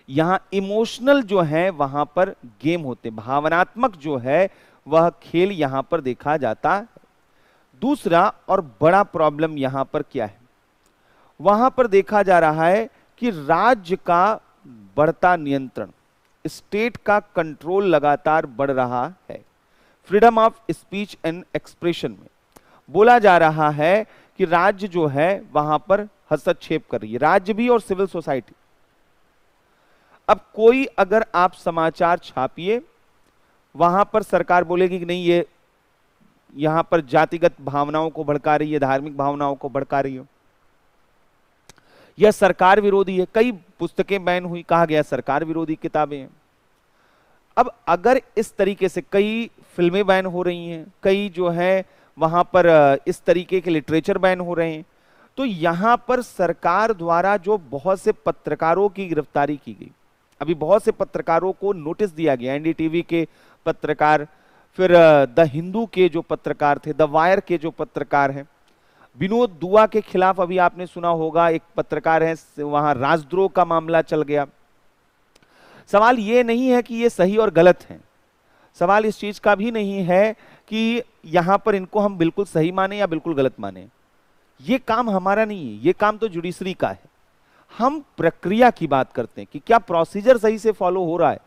यहां इमोशनल जो है वहां पर गेम होते, भावनात्मक जो है वह खेल यहां पर देखा जाता है। दूसरा और बड़ा प्रॉब्लम यहां पर क्या है? वहां पर देखा जा रहा है कि राज्य का बढ़ता नियंत्रण, स्टेट का कंट्रोल लगातार बढ़ रहा है। Freedom of speech and expression में बोला जा रहा है कि राज्य जो है वहां पर हस्तक्षेप कर रही है, राज्य भी और सिविल सोसाइटी। अब कोई अगर आप समाचार छापिए, वहां पर सरकार बोलेगी कि नहीं, ये यहां पर जातिगत भावनाओं को भड़का रही है, धार्मिक भावनाओं को भड़का रही हो, यह सरकार विरोधी है। कई पुस्तकें बैन हुई, कहा गया सरकार विरोधी किताबें हैं। अब अगर इस तरीके से कई फिल्में बैन हो रही हैं, कई जो है वहां पर इस तरीके के लिटरेचर बैन हो रहे हैं, तो यहां पर सरकार द्वारा जो बहुत से पत्रकारों की गिरफ्तारी की गई, अभी बहुत से पत्रकारों को नोटिस दिया गया, एनडीटीवी के पत्रकार, फिर द हिंदू के जो पत्रकार थे, द वायर के जो पत्रकार हैं, विनोद दुआ के खिलाफ अभी आपने सुना होगा एक पत्रकार है, वहां राजद्रोह का मामला चल गया। सवाल ये नहीं है कि ये सही और गलत है, सवाल इस चीज का भी नहीं है कि यहां पर इनको हम बिल्कुल सही माने या बिल्कुल गलत माने, ये काम हमारा नहीं है, ये काम तो जुडिशरी का है। हम प्रक्रिया की बात करते हैं कि क्या प्रोसीजर सही से फॉलो हो रहा है।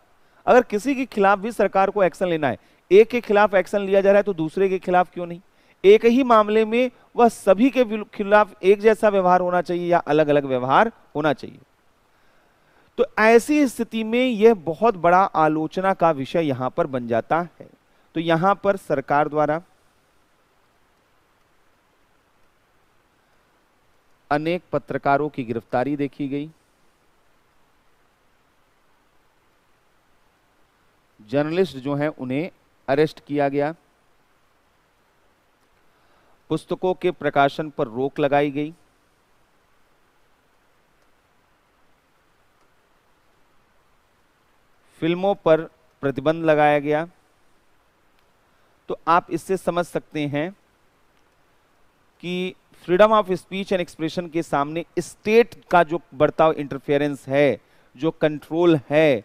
अगर किसी के खिलाफ भी सरकार को एक्शन लेना है, एक के खिलाफ एक्शन लिया जा रहा है तो दूसरे के खिलाफ क्यों नहीं? एक ही मामले में वह सभी के खिलाफ एक जैसा व्यवहार होना चाहिए या अलग अलग व्यवहार होना चाहिए? तो ऐसी स्थिति में यह बहुत बड़ा आलोचना का विषय यहां पर बन जाता है। तो यहां पर सरकार द्वारा अनेक पत्रकारों की गिरफ्तारी देखी गई, जर्नलिस्ट जो हैं उन्हें अरेस्ट किया गया, पुस्तकों के प्रकाशन पर रोक लगाई गई, फिल्मों पर प्रतिबंध लगाया गया। तो आप इससे समझ सकते हैं कि freedom of speech and expression के सामने स्टेट का जो बढ़ता हुआ इंटरफेरेंस है, जो कंट्रोल है,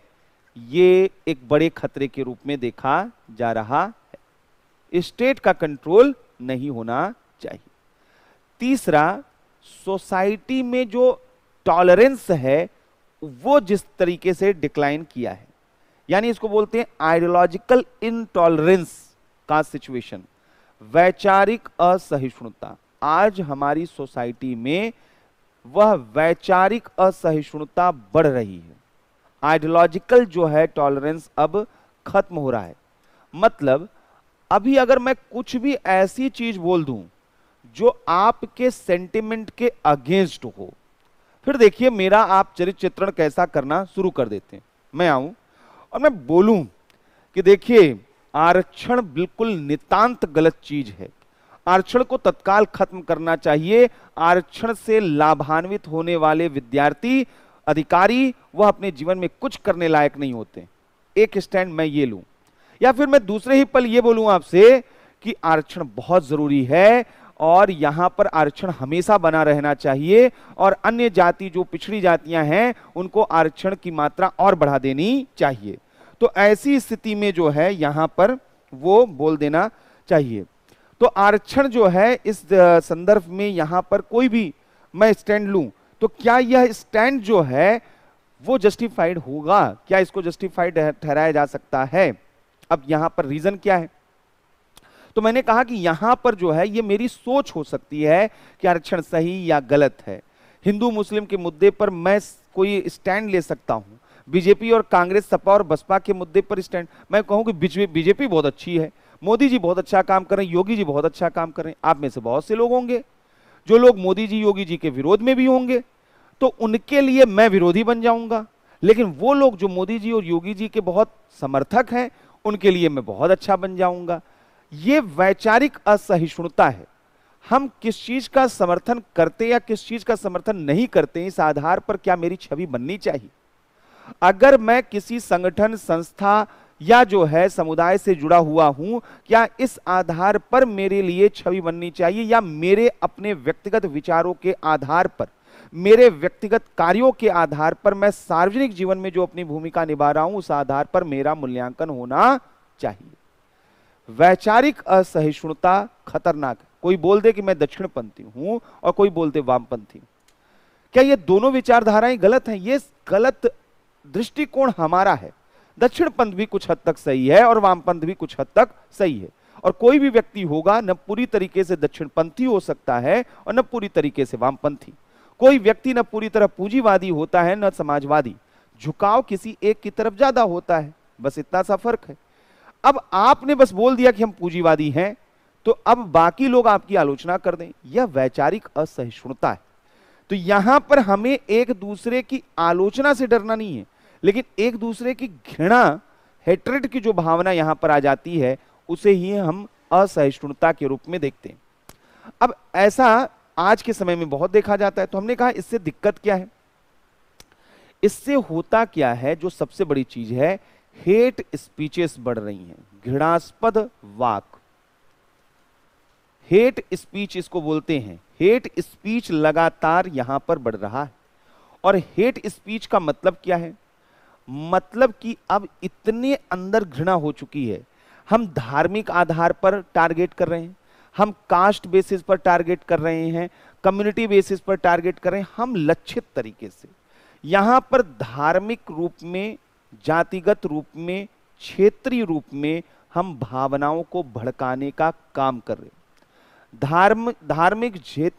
ये एक बड़े खतरे के रूप में देखा जा रहा है। स्टेट का कंट्रोल नहीं होना चाहिए। तीसरा, सोसाइटी में जो टॉलरेंस है वो जिस तरीके से डिक्लाइन किया है, यानी इसको बोलते हैं आइडियोलॉजिकल इनटॉलरेंस का सिचुएशन, वैचारिक असहिष्णुता। आज हमारी सोसाइटी में वह वैचारिक असहिष्णुता बढ़ रही है। आइडियोलॉजिकल जो है टॉलरेंस अब खत्म हो रहा है। मतलब अभी अगर मैं कुछ भी ऐसी चीज बोल दूं जो आपके सेंटिमेंट के अगेंस्ट हो, फिर देखिए मेरा आप चरित्र चित्रण कैसा करना शुरू कर देते हैं। मैं आऊं और मैं बोलूं कि देखिए आरक्षण बिल्कुल नितांत गलत चीज है, आरक्षण को तत्काल खत्म करना चाहिए, आरक्षण से लाभान्वित होने वाले विद्यार्थी, अधिकारी, वह अपने जीवन में कुछ करने लायक नहीं होते। एक स्टैंड मैं ये लूं, या फिर मैं दूसरे ही पल ये बोलूं आपसे कि आरक्षण बहुत जरूरी है और यहां पर आरक्षण हमेशा बना रहना चाहिए और अन्य जाति जो पिछड़ी जातियां हैं उनको आरक्षण की मात्रा और बढ़ा देनी चाहिए। तो ऐसी स्थिति में जो है यहां पर वो बोल देना चाहिए। तो आरक्षण जो है इस संदर्भ में यहां पर कोई भी मैं स्टैंड लूं तो क्या यह स्टैंड जो है वो जस्टिफाइड होगा? क्या इसको जस्टिफाइड ठहराया जा सकता है? अब यहां पर रीजन क्या है? तो मैंने कहा कि यहां पर जो है ये मेरी सोच हो सकती है कि आरक्षण सही या गलत है। हिंदू मुस्लिम के मुद्दे पर मैं कोई स्टैंड ले सकता हूं, बीजेपी और कांग्रेस, सपा और बसपा के मुद्दे पर स्टैंड, मैं कहूं कि बीजेपी बहुत अच्छी है, मोदी जी बहुत अच्छा काम कर रहे हैं, योगी जी बहुत अच्छा काम कर रहे हैं। आप में से बहुत से लोग होंगे जो लोग मोदी जी योगी जी के विरोध में भी होंगे, तो उनके लिए मैं विरोधी बन जाऊंगा। लेकिन वो लोग जो मोदी जी और योगी जी के बहुत समर्थक हैं उनके लिए मैं बहुत अच्छा बन जाऊंगा। ये वैचारिक असहिष्णुता है। हम किस चीज का समर्थन करते या किस चीज का समर्थन नहीं करते, इस आधार पर क्या मेरी छवि बननी चाहिए। अगर मैं किसी संगठन, संस्था या जो है समुदाय से जुड़ा हुआ हूं, क्या इस आधार पर मेरे लिए छवि बननी चाहिए या मेरे अपने व्यक्तिगत विचारों के आधार पर, मेरे व्यक्तिगत कार्यों के आधार पर, मैं सार्वजनिक जीवन में जो अपनी भूमिका निभा रहा हूं उस आधार पर मेरा मूल्यांकन होना चाहिए। वैचारिक असहिष्णुता खतरनाक है। कोई बोल दे कि मैं दक्षिणपंथी हूं और कोई बोलते वामपंथी। क्या ये दोनों विचारधाराएं गलत हैं? ये गलत दृष्टिकोण हमारा है। दक्षिणपंथ भी कुछ हद तक सही है और वामपंथ भी कुछ हद तक सही है, और कोई भी व्यक्ति होगा न पूरी तरीके से दक्षिणपंथी हो सकता है और न पूरी तरीके से वामपंथी। कोई व्यक्ति न पूरी तरह पूंजीवादी होता है न समाजवादी। झुकाव किसी एक की तरफ ज्यादा होता है, बस इतना सा फर्क है। अब आपने बस बोल दिया कि हम पूंजीवादी हैं तो अब बाकी लोग आपकी आलोचना कर दें, यह वैचारिक असहिष्णुता है। तो यहां पर हमें एक दूसरे की आलोचना से डरना नहीं है, लेकिन एक दूसरे की घृणा हेट्रेड की जो भावना यहां पर आ जाती है उसे ही हम असहिष्णुता के रूप में देखते हैं। अब ऐसा आज के समय में बहुत देखा जाता है, तो हमने कहा इससे दिक्कत क्या है, इससे होता क्या है, जो सबसे बड़ी चीज है, हेट स्पीचेस बढ़ रही हैं, घृणास्पद वाक, हेट स्पीच इसको बोलते हैं। हेट स्पीच लगातार यहां पर बढ़ रहा है। और हेट स्पीच का मतलब क्या है, मतलब कि अब इतने अंदर घृणा हो चुकी है, हम धार्मिक आधार पर टारगेट कर रहे हैं, हम कास्ट बेसिस पर टारगेट कर रहे हैं, कम्युनिटी बेसिस पर टारगेट कर रहे हैं, हम लक्षित तरीके से यहां पर धार्मिक रूप में, जातिगत रूप में, क्षेत्रीय रूप में हम भावनाओं को भड़काने का काम कर रहे हैं। धार्मिक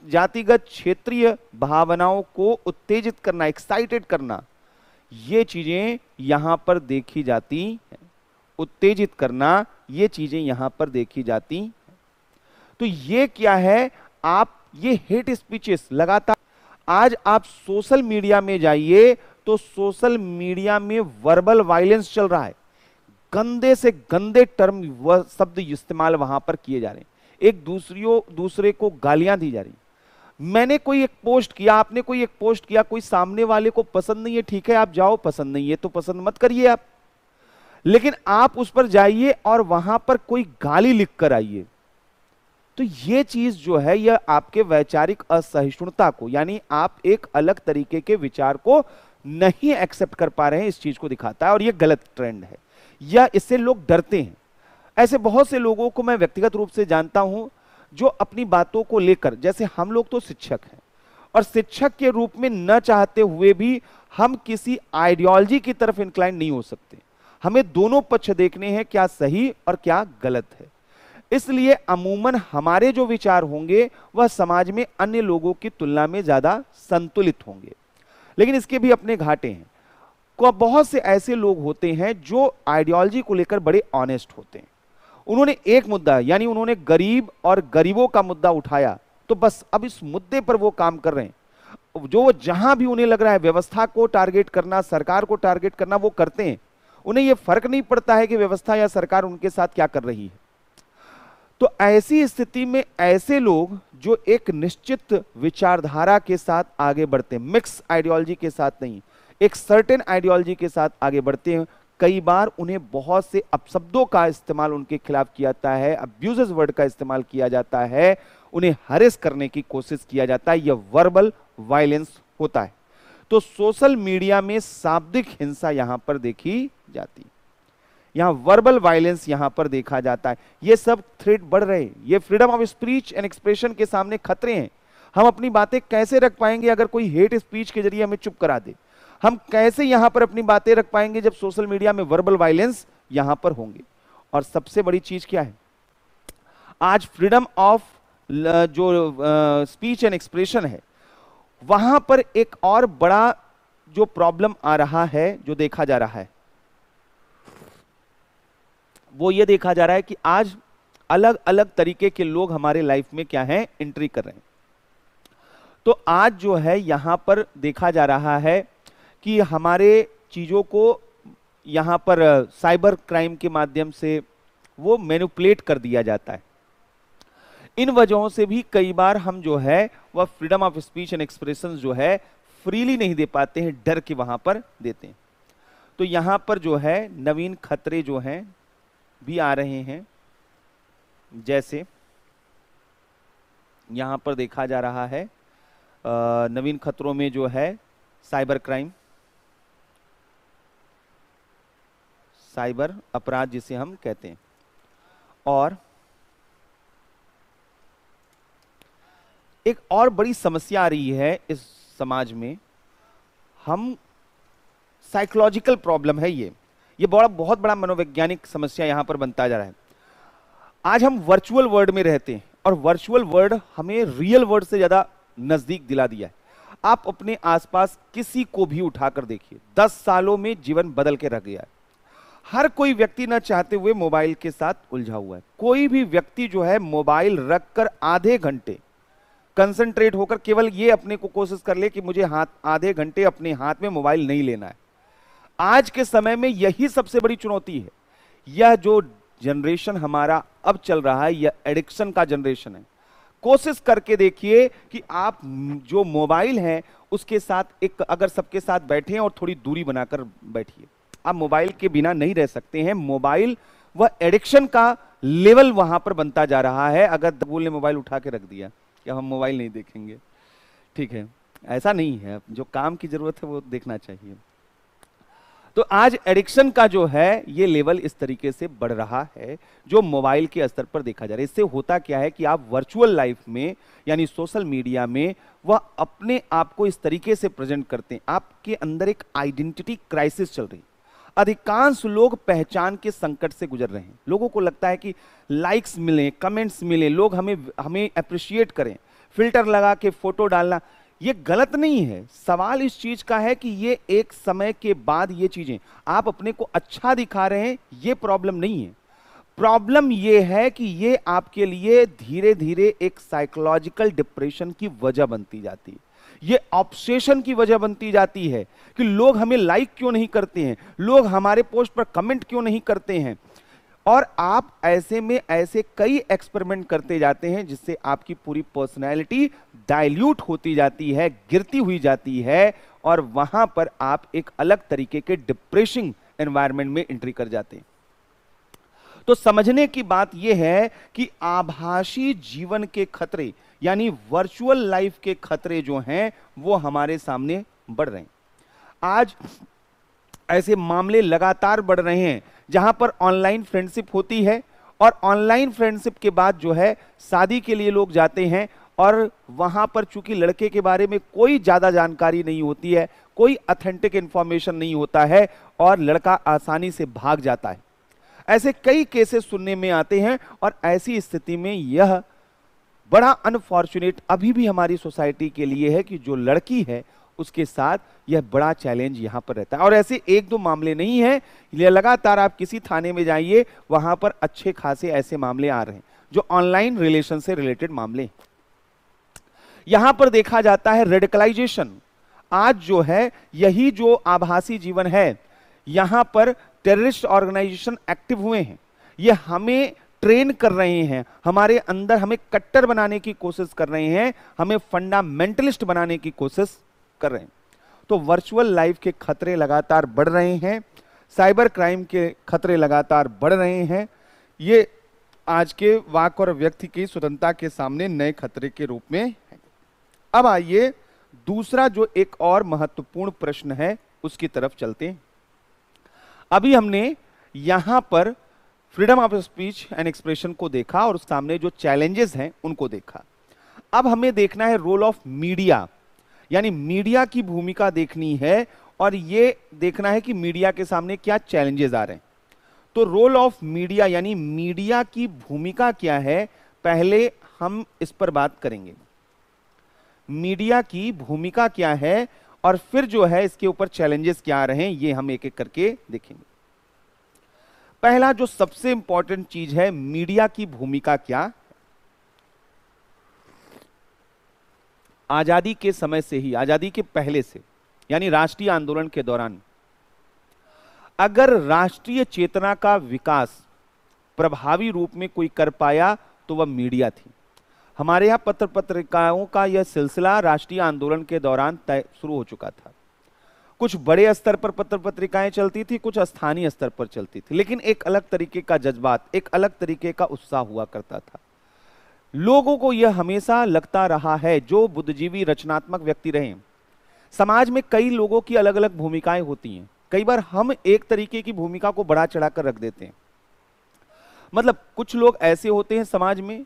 जातिगत क्षेत्रीय भावनाओं को उत्तेजित करना, एक्साइटेड करना, ये चीजें यहां पर देखी जाती हैं। उत्तेजित करना, ये चीजें यहां पर देखी जाती हैं। तो ये क्या है, आप ये हेट स्पीचेस लगातार, आज आप सोशल मीडिया में जाइए तो सोशल मीडिया में वर्बल वायलेंस चल रहा है, गंदे से गंदे टर्म व शब्द इस्तेमाल वहां पर किए जा रहे हैं, एक दूसरे को गालियां दी जा रही। मैंने कोई एक पोस्ट किया, आपने कोई एक पोस्ट किया, कोई सामने वाले को पसंद नहीं है, ठीक है आप जाओ, पसंद नहीं है तो पसंद मत करिए आप, लेकिन आप उस पर जाइए और वहां पर कोई गाली लिख कर आइए। तो ये चीज जो है, यह आपके वैचारिक असहिष्णुता को, यानी आप एक अलग तरीके के विचार को नहीं एक्सेप्ट कर पा रहे हैं, इस चीज को दिखाता है। और यह गलत ट्रेंड है, या इससे लोग डरते हैं। ऐसे बहुत से लोगों को मैं व्यक्तिगत रूप से जानता हूं जो अपनी बातों को लेकर, जैसे हम लोग तो शिक्षक हैं और शिक्षक के रूप में न चाहते हुए भी हम किसी आइडियोलॉजी की तरफ इंक्लाइन नहीं हो सकते, हमें दोनों पक्ष देखने हैं, क्या सही और क्या गलत है। इसलिए अमूमन हमारे जो विचार होंगे वह समाज में अन्य लोगों की तुलना में ज्यादा संतुलित होंगे, लेकिन इसके भी अपने घाटे हैं। बहुत से ऐसे लोग होते हैं जो आइडियोलॉजी को लेकर बड़े ऑनेस्ट होते हैं, उन्होंने एक मुद्दा, यानी उन्होंने गरीब और गरीबों का मुद्दा उठाया, तो बस अब इस मुद्दे पर वो काम कर रहे हैं। जो जहां भी उन्हें लग रहा है व्यवस्था को टारगेट करना, सरकार को टारगेट करना, वो करते हैं। उन्हें यह फर्क नहीं पड़ता है कि व्यवस्था या सरकार उनके साथ क्या कर रही है। तो ऐसी स्थिति में ऐसे लोग जो एक निश्चित विचारधारा के साथ आगे बढ़ते हैं, मिक्स आइडियोलॉजी के साथ नहीं, एक सर्टेन आइडियोलॉजी के साथ आगे बढ़ते हैं, कई बार उन्हें बहुत से अपशब्दों का इस्तेमाल उनके खिलाफ किया जाता है, अब्यूजिव वर्ड का इस्तेमाल किया जाता है, उन्हें हरेस करने की कोशिश किया जाता है, यह वर्बल वायलेंस होता है। तो सोशल मीडिया में शाब्दिक हिंसा यहां पर देखी जाती, यहां वर्बल वायलेंस यहां पर देखा जाता है। ये सब थ्रेट बढ़ रहे हैं, ये freedom of speech and expression के सामने खतरे हैं। हम अपनी बातें कैसे रख पाएंगे अगर कोई हेट स्पीच के जरिए हमें चुप करा दे? हम कैसे यहां पर अपनी बातें रख पाएंगे जब सोशल मीडिया में वर्बल वायलेंस यहां पर होंगे? और सबसे बड़ी चीज क्या है, आज फ्रीडम ऑफ जो स्पीच एंड एक्सप्रेशन है, वहां पर एक और बड़ा जो प्रॉब्लम आ रहा है, जो देखा जा रहा है, वो ये देखा जा रहा है कि आज अलग अलग तरीके के लोग हमारे लाइफ में क्या है, एंट्री कर रहे हैं। तो आज जो है यहां पर देखा जा रहा है कि हमारे चीजों को यहां पर साइबर क्राइम के माध्यम से वो मैनिपुलेट कर दिया जाता है। इन वजहों से भी कई बार हम जो है वह freedom of speech and expression जो है फ्रीली नहीं दे पाते हैं, डर के वहां पर देते हैं। तो यहां पर जो है नवीन खतरे जो हैं भी आ रहे हैं, जैसे यहां पर देखा जा रहा है नवीन खतरों में जो है साइबर क्राइम, साइबर अपराध जिसे हम कहते हैं, और एक और बड़ी समस्या आ रही है इस समाज में, हम साइकोलॉजिकल प्रॉब्लम है ये बहुत बड़ा मनोवैज्ञानिक समस्या यहां पर बनता जा रहा है। आज हम वर्चुअल वर्ल्ड में रहते हैं और वर्चुअल वर्ल्ड हमें रियल वर्ल्ड से ज्यादा नजदीक दिला दिया है। आप अपने आसपास किसी को भी उठाकर देखिए, 10 सालों में जीवन बदल के रख गया है। हर कोई व्यक्ति न चाहते हुए मोबाइल के साथ उलझा हुआ है। कोई भी व्यक्ति जो है मोबाइल रखकर आधे घंटे कंसंट्रेट होकर केवल ये अपने को कोशिश कर ले कि मुझे आधे घंटे अपने हाथ में मोबाइल नहीं लेना है। आज के समय में यही सबसे बड़ी चुनौती है। यह जो जनरेशन हमारा अब चल रहा है, यह एडिक्शन का जनरेशन है। कोशिश करके देखिए कि आप जो मोबाइल है उसके साथ एक अगर सबके साथ बैठे हैं और थोड़ी दूरी बनाकर बैठिए। आप मोबाइल के बिना नहीं रह सकते हैं। मोबाइल वह एडिक्शन का लेवल वहां पर बनता जा रहा है। अगर दबूल ने मोबाइल उठा के रख दिया कि हम मोबाइल नहीं देखेंगे, ठीक है, ऐसा नहीं है। जो काम की जरूरत है वो देखना चाहिए। तो आज एडिक्शन का जो है ये लेवल इस तरीके से बढ़ रहा है जो मोबाइल के स्तर पर देखा जा रहा है। इससे होता क्या है कि आप वर्चुअल लाइफ में यानी सोशल मीडिया में वह अपने आप को इस तरीके से प्रेजेंट करते हैं, आपके अंदर एक आइडेंटिटी क्राइसिस चल रही। अधिकांश लोग पहचान के संकट से गुजर रहे हैं। लोगों को लगता है कि लाइक्स मिले, कमेंट्स मिले, लोग हमें अप्रिशिएट करें, फिल्टर लगा के फोटो डालना ये गलत नहीं है। सवाल इस चीज का है कि ये एक समय के बाद ये चीजें आप अपने को अच्छा दिखा रहे हैं, ये प्रॉब्लम नहीं है। प्रॉब्लम ये है कि ये आपके लिए धीरे धीरे एक साइकोलॉजिकल डिप्रेशन की वजह बनती जाती है, ये ऑब्सेशन की वजह बनती जाती है कि लोग हमें लाइक क्यों नहीं करते हैं, लोग हमारे पोस्ट पर कमेंट क्यों नहीं करते हैं। और आप ऐसे में ऐसे कई एक्सपेरिमेंट करते जाते हैं जिससे आपकी पूरी पर्सनैलिटी डाइल्यूट होती जाती है, गिरती हुई जाती है, और वहां पर आप एक अलग तरीके के डिप्रेसिंग एनवायरनमेंट में एंट्री कर जाते हैं। तो समझने की बात यह है कि आभासी जीवन के खतरे यानी वर्चुअल लाइफ के खतरे जो हैं वो हमारे सामने बढ़ रहे हैं। आज ऐसे मामले लगातार बढ़ रहे हैं जहां पर ऑनलाइन फ्रेंडशिप होती है और ऑनलाइन फ्रेंडशिप के बाद जो है शादी के लिए लोग जाते हैं और वहां पर चूंकि लड़के के बारे में कोई ज्यादा जानकारी नहीं होती है, कोई ऑथेंटिक इंफॉर्मेशन नहीं होता है और लड़का आसानी से भाग जाता है। ऐसे कई केसेस सुनने में आते हैं और ऐसी स्थिति में यह बड़ा अनफॉर्चुनेट अभी भी हमारी सोसाइटी के लिए है कि जो लड़की है उसके साथ यह बड़ा चैलेंज यहां पर रहता है। और ऐसे एक दो मामले नहीं है, ये लगातार आप किसी थाने में जाइए वहां पर अच्छे खासे ऐसे मामले आ रहे हैं जो ऑनलाइन रिलेशन से रिलेटेड मामले। यहां पर देखा जाता है रेडिकलाइजेशन। आज जो है यही जो आभासी जीवन है यहां पर टेररिस्ट ऑर्गेनाइजेशन एक्टिव हुए हैं। ये हमें ट्रेन कर रहे हैं, हमारे अंदर हमें कट्टर बनाने की कोशिश कर रहे हैं, हमें फंडामेंटलिस्ट बनाने की कोशिश कर रहे हैं। तो वर्चुअल लाइफ के खतरे लगातार बढ़ रहे हैं, साइबर क्राइम के खतरे लगातार बढ़ रहे हैं। ये आज के वाक और व्यक्ति की स्वतंत्रता के सामने नए खतरे के रूप में है। अब आइए दूसरा जो एक और महत्वपूर्ण प्रश्न है उसकी तरफ चलते हैं। अभी हमने यहां पर freedom of speech and expression को देखा और सामने जो चैलेंजेस हैं उनको देखा। अब हमें देखना है रोल ऑफ मीडिया, यानी मीडिया की भूमिका देखनी है और ये देखना है कि मीडिया के सामने क्या चैलेंजेस आ रहे हैं। तो रोल ऑफ मीडिया यानी मीडिया की भूमिका क्या है, पहले हम इस पर बात करेंगे। मीडिया की भूमिका क्या है और फिर जो है इसके ऊपर चैलेंजेस क्या आ रहे हैं ये हम एक एक करके देखेंगे। पहला जो सबसे इंपॉर्टेंट चीज है, मीडिया की भूमिका क्या। आजादी के समय से ही, आजादी के पहले से यानी राष्ट्रीय आंदोलन के दौरान अगर राष्ट्रीय चेतना का विकास प्रभावी रूप में कोई कर पाया तो वह मीडिया थी। हमारे यहां पत्र पत्रिकाओं का यह सिलसिला राष्ट्रीय आंदोलन के दौरान तय शुरू हो चुका था। कुछ बड़े स्तर पर पत्र पत्रिकाएं चलती थी, कुछ स्थानीय स्तर पर चलती थी, लेकिन एक अलग तरीके का जज्बात, एक अलग तरीके का उत्साह हुआ करता था। लोगों को यह हमेशा लगता रहा है, जो बुद्धिजीवी रचनात्मक व्यक्ति रहे, समाज में कई लोगों की अलग अलग भूमिकाएं होती हैं। कई बार हम एक तरीके की भूमिका को बढ़ा चढ़ाकर रख देते हैं। मतलब कुछ लोग ऐसे होते हैं समाज में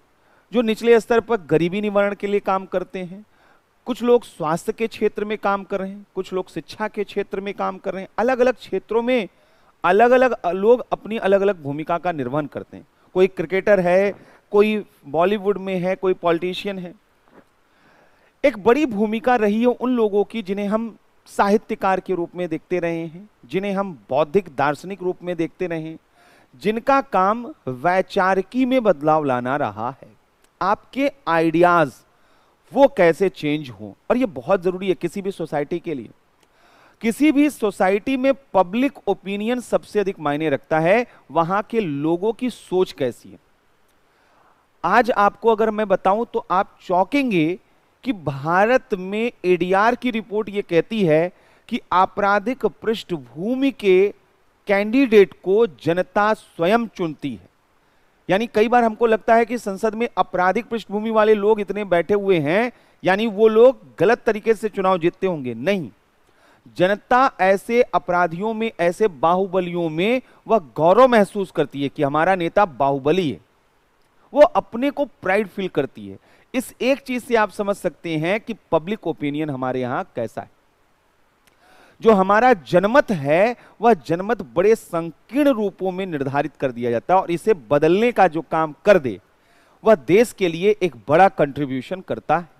जो निचले स्तर पर गरीबी निवारण के लिए काम करते हैं, कुछ लोग स्वास्थ्य के क्षेत्र में काम कर रहे हैं, कुछ लोग शिक्षा के क्षेत्र में काम कर रहे हैं। अलग अलग क्षेत्रों में अलग अलग लोग अपनी अलग अलग भूमिका का निर्वहन करते हैं। कोई क्रिकेटर है, कोई बॉलीवुड में है, कोई पॉलिटिशियन है। एक बड़ी भूमिका रही है उन लोगों की जिन्हें हम साहित्यकार के रूप में देखते रहे हैं, जिन्हें हम बौद्धिक दार्शनिक रूप में देखते रहे हैं, जिनका काम वैचारिकी में बदलाव लाना रहा है। आपके आइडियाज वो कैसे चेंज हो, और ये बहुत जरूरी है किसी भी सोसाइटी के लिए किसी भी सोसाइटी में पब्लिक ओपिनियन सबसे अधिक मायने रखता है, वहां के लोगों की सोच कैसी है। आज आपको अगर मैं बताऊं तो आप चौंकेंगे कि भारत में एडीआर की रिपोर्ट यह कहती है कि आपराधिक पृष्ठभूमि के कैंडिडेट को जनता स्वयं चुनती है। यानी कई बार हमको लगता है कि संसद में आपराधिक पृष्ठभूमि वाले लोग इतने बैठे हुए हैं, यानी वो लोग गलत तरीके से चुनाव जीतते होंगे। नहीं, जनता ऐसे अपराधियों में, ऐसे बाहुबलियों में वह गौरव महसूस करती है कि हमारा नेता बाहुबली है। वो अपने को प्राइड फील करती है। इस एक चीज से आप समझ सकते हैं कि पब्लिक ओपिनियन हमारे यहां कैसा है। जो हमारा जनमत है वह जनमत बड़े संकीर्ण रूपों में निर्धारित कर दिया जाता है, और इसे बदलने का जो काम कर दे वह देश के लिए एक बड़ा कंट्रीब्यूशन करता है।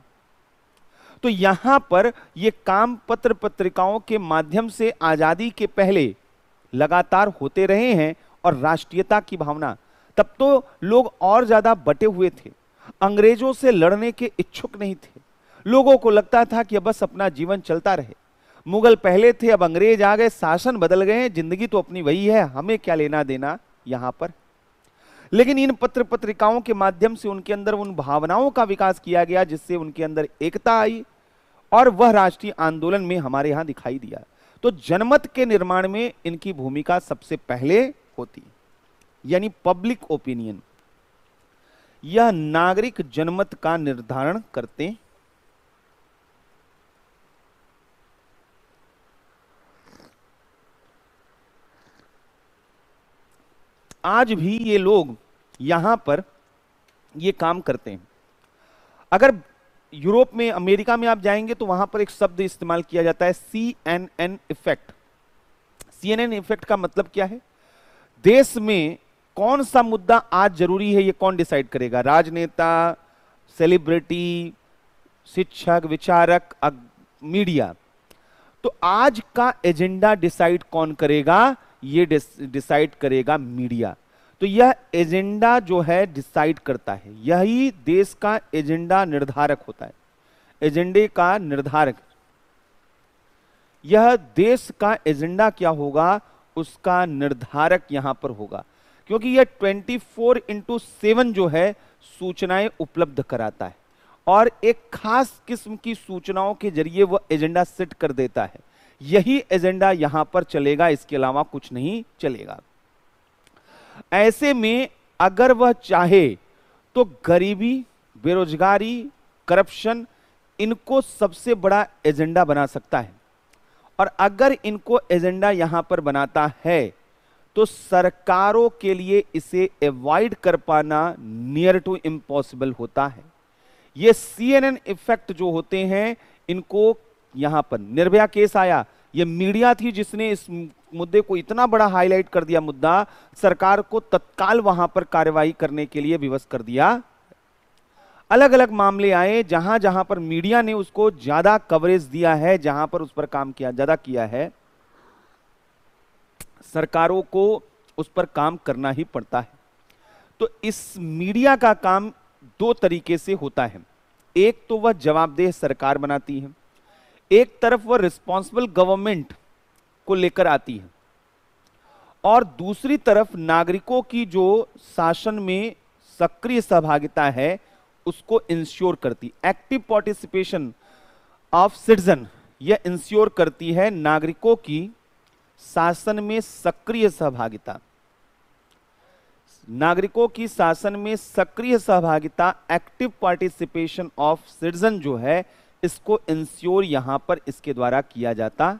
तो यहां पर यह काम पत्र पत्रिकाओं के माध्यम से आजादी के पहले लगातार होते रहे हैं, और राष्ट्रीयता की भावना, तब तो लोग और ज्यादा बटे हुए थे, अंग्रेजों से लड़ने के इच्छुक नहीं थे। लोगों को लगता था कि बस अपना जीवन चलता रहे। मुगल पहले थे, अब अंग्रेज आ गए, शासन बदल गए, जिंदगी तो अपनी वही है, हमें क्या लेना देना यहां पर। लेकिन इन पत्र पत्रिकाओं के माध्यम से उनके अंदर उन भावनाओं का विकास किया गया जिससे उनके अंदर एकता आई, और वह राष्ट्रीय आंदोलन में हमारे यहां दिखाई दिया। तो जनमत के निर्माण में इनकी भूमिका सबसे पहले होती है, यानी पब्लिक ओपिनियन। यह नागरिक जनमत का निर्धारण करते हैं। आज भी ये लोग यहां पर ये काम करते हैं। अगर यूरोप में, अमेरिका में आप जाएंगे तो वहां पर एक शब्द इस्तेमाल किया जाता है, CNN इफेक्ट। CNN इफेक्ट का मतलब क्या है? देश में कौन सा मुद्दा आज जरूरी है, ये कौन डिसाइड करेगा? राजनेता, सेलिब्रिटी, शिक्षक, विचारक, मीडिया। तो आज का एजेंडा डिसाइड कौन करेगा? ये डिसाइड करेगा मीडिया। तो यह एजेंडा जो है डिसाइड करता है, यही देश का एजेंडा निर्धारक होता है। एजेंडे का निर्धारक, यह देश का एजेंडा क्या होगा उसका निर्धारक यहां पर होगा, क्योंकि यह 24/7 जो है सूचनाएं उपलब्ध कराता है, और एक खास किस्म की सूचनाओं के जरिए वह एजेंडा सेट कर देता है। यही एजेंडा यहां पर चलेगा, इसके अलावा कुछ नहीं चलेगा। ऐसे में अगर वह चाहे तो गरीबी, बेरोजगारी, करप्शन, इनको सबसे बड़ा एजेंडा बना सकता है। और अगर इनको एजेंडा यहां पर बनाता है तो सरकारों के लिए इसे अवॉइड कर पाना नियर टू इम्पॉसिबल होता है। ये CNN इफेक्ट जो होते हैं, इनको यहां पर निर्भया केस आया, ये मीडिया थी जिसने इस मुद्दे को इतना बड़ा हाईलाइट कर दिया, मुद्दा सरकार को तत्काल वहां पर कार्यवाही करने के लिए विवश कर दिया। अलग अलग मामले आए जहां जहां पर मीडिया ने उसको ज्यादा कवरेज दिया है, जहां पर उस पर काम किया ज्यादा किया है, सरकारों को उस पर काम करना ही पड़ता है। तो इस मीडिया का काम दो तरीके से होता है। एक तो वह जवाबदेह सरकार बनाती है, एक तरफ वह रिस्पॉन्सिबल गवर्नमेंट को लेकर आती है, और दूसरी तरफ नागरिकों की जो शासन में सक्रिय सहभागिता है उसको इंश्योर करती। एक्टिव पार्टिसिपेशन ऑफ सिटीजन, यह इंश्योर करती है नागरिकों की शासन में सक्रिय सहभागिता। नागरिकों की शासन में सक्रिय सहभागिता, एक्टिव पार्टिसिपेशन ऑफ सिटीजन जो है, इसको इंश्योर यहां पर इसके द्वारा किया जाता।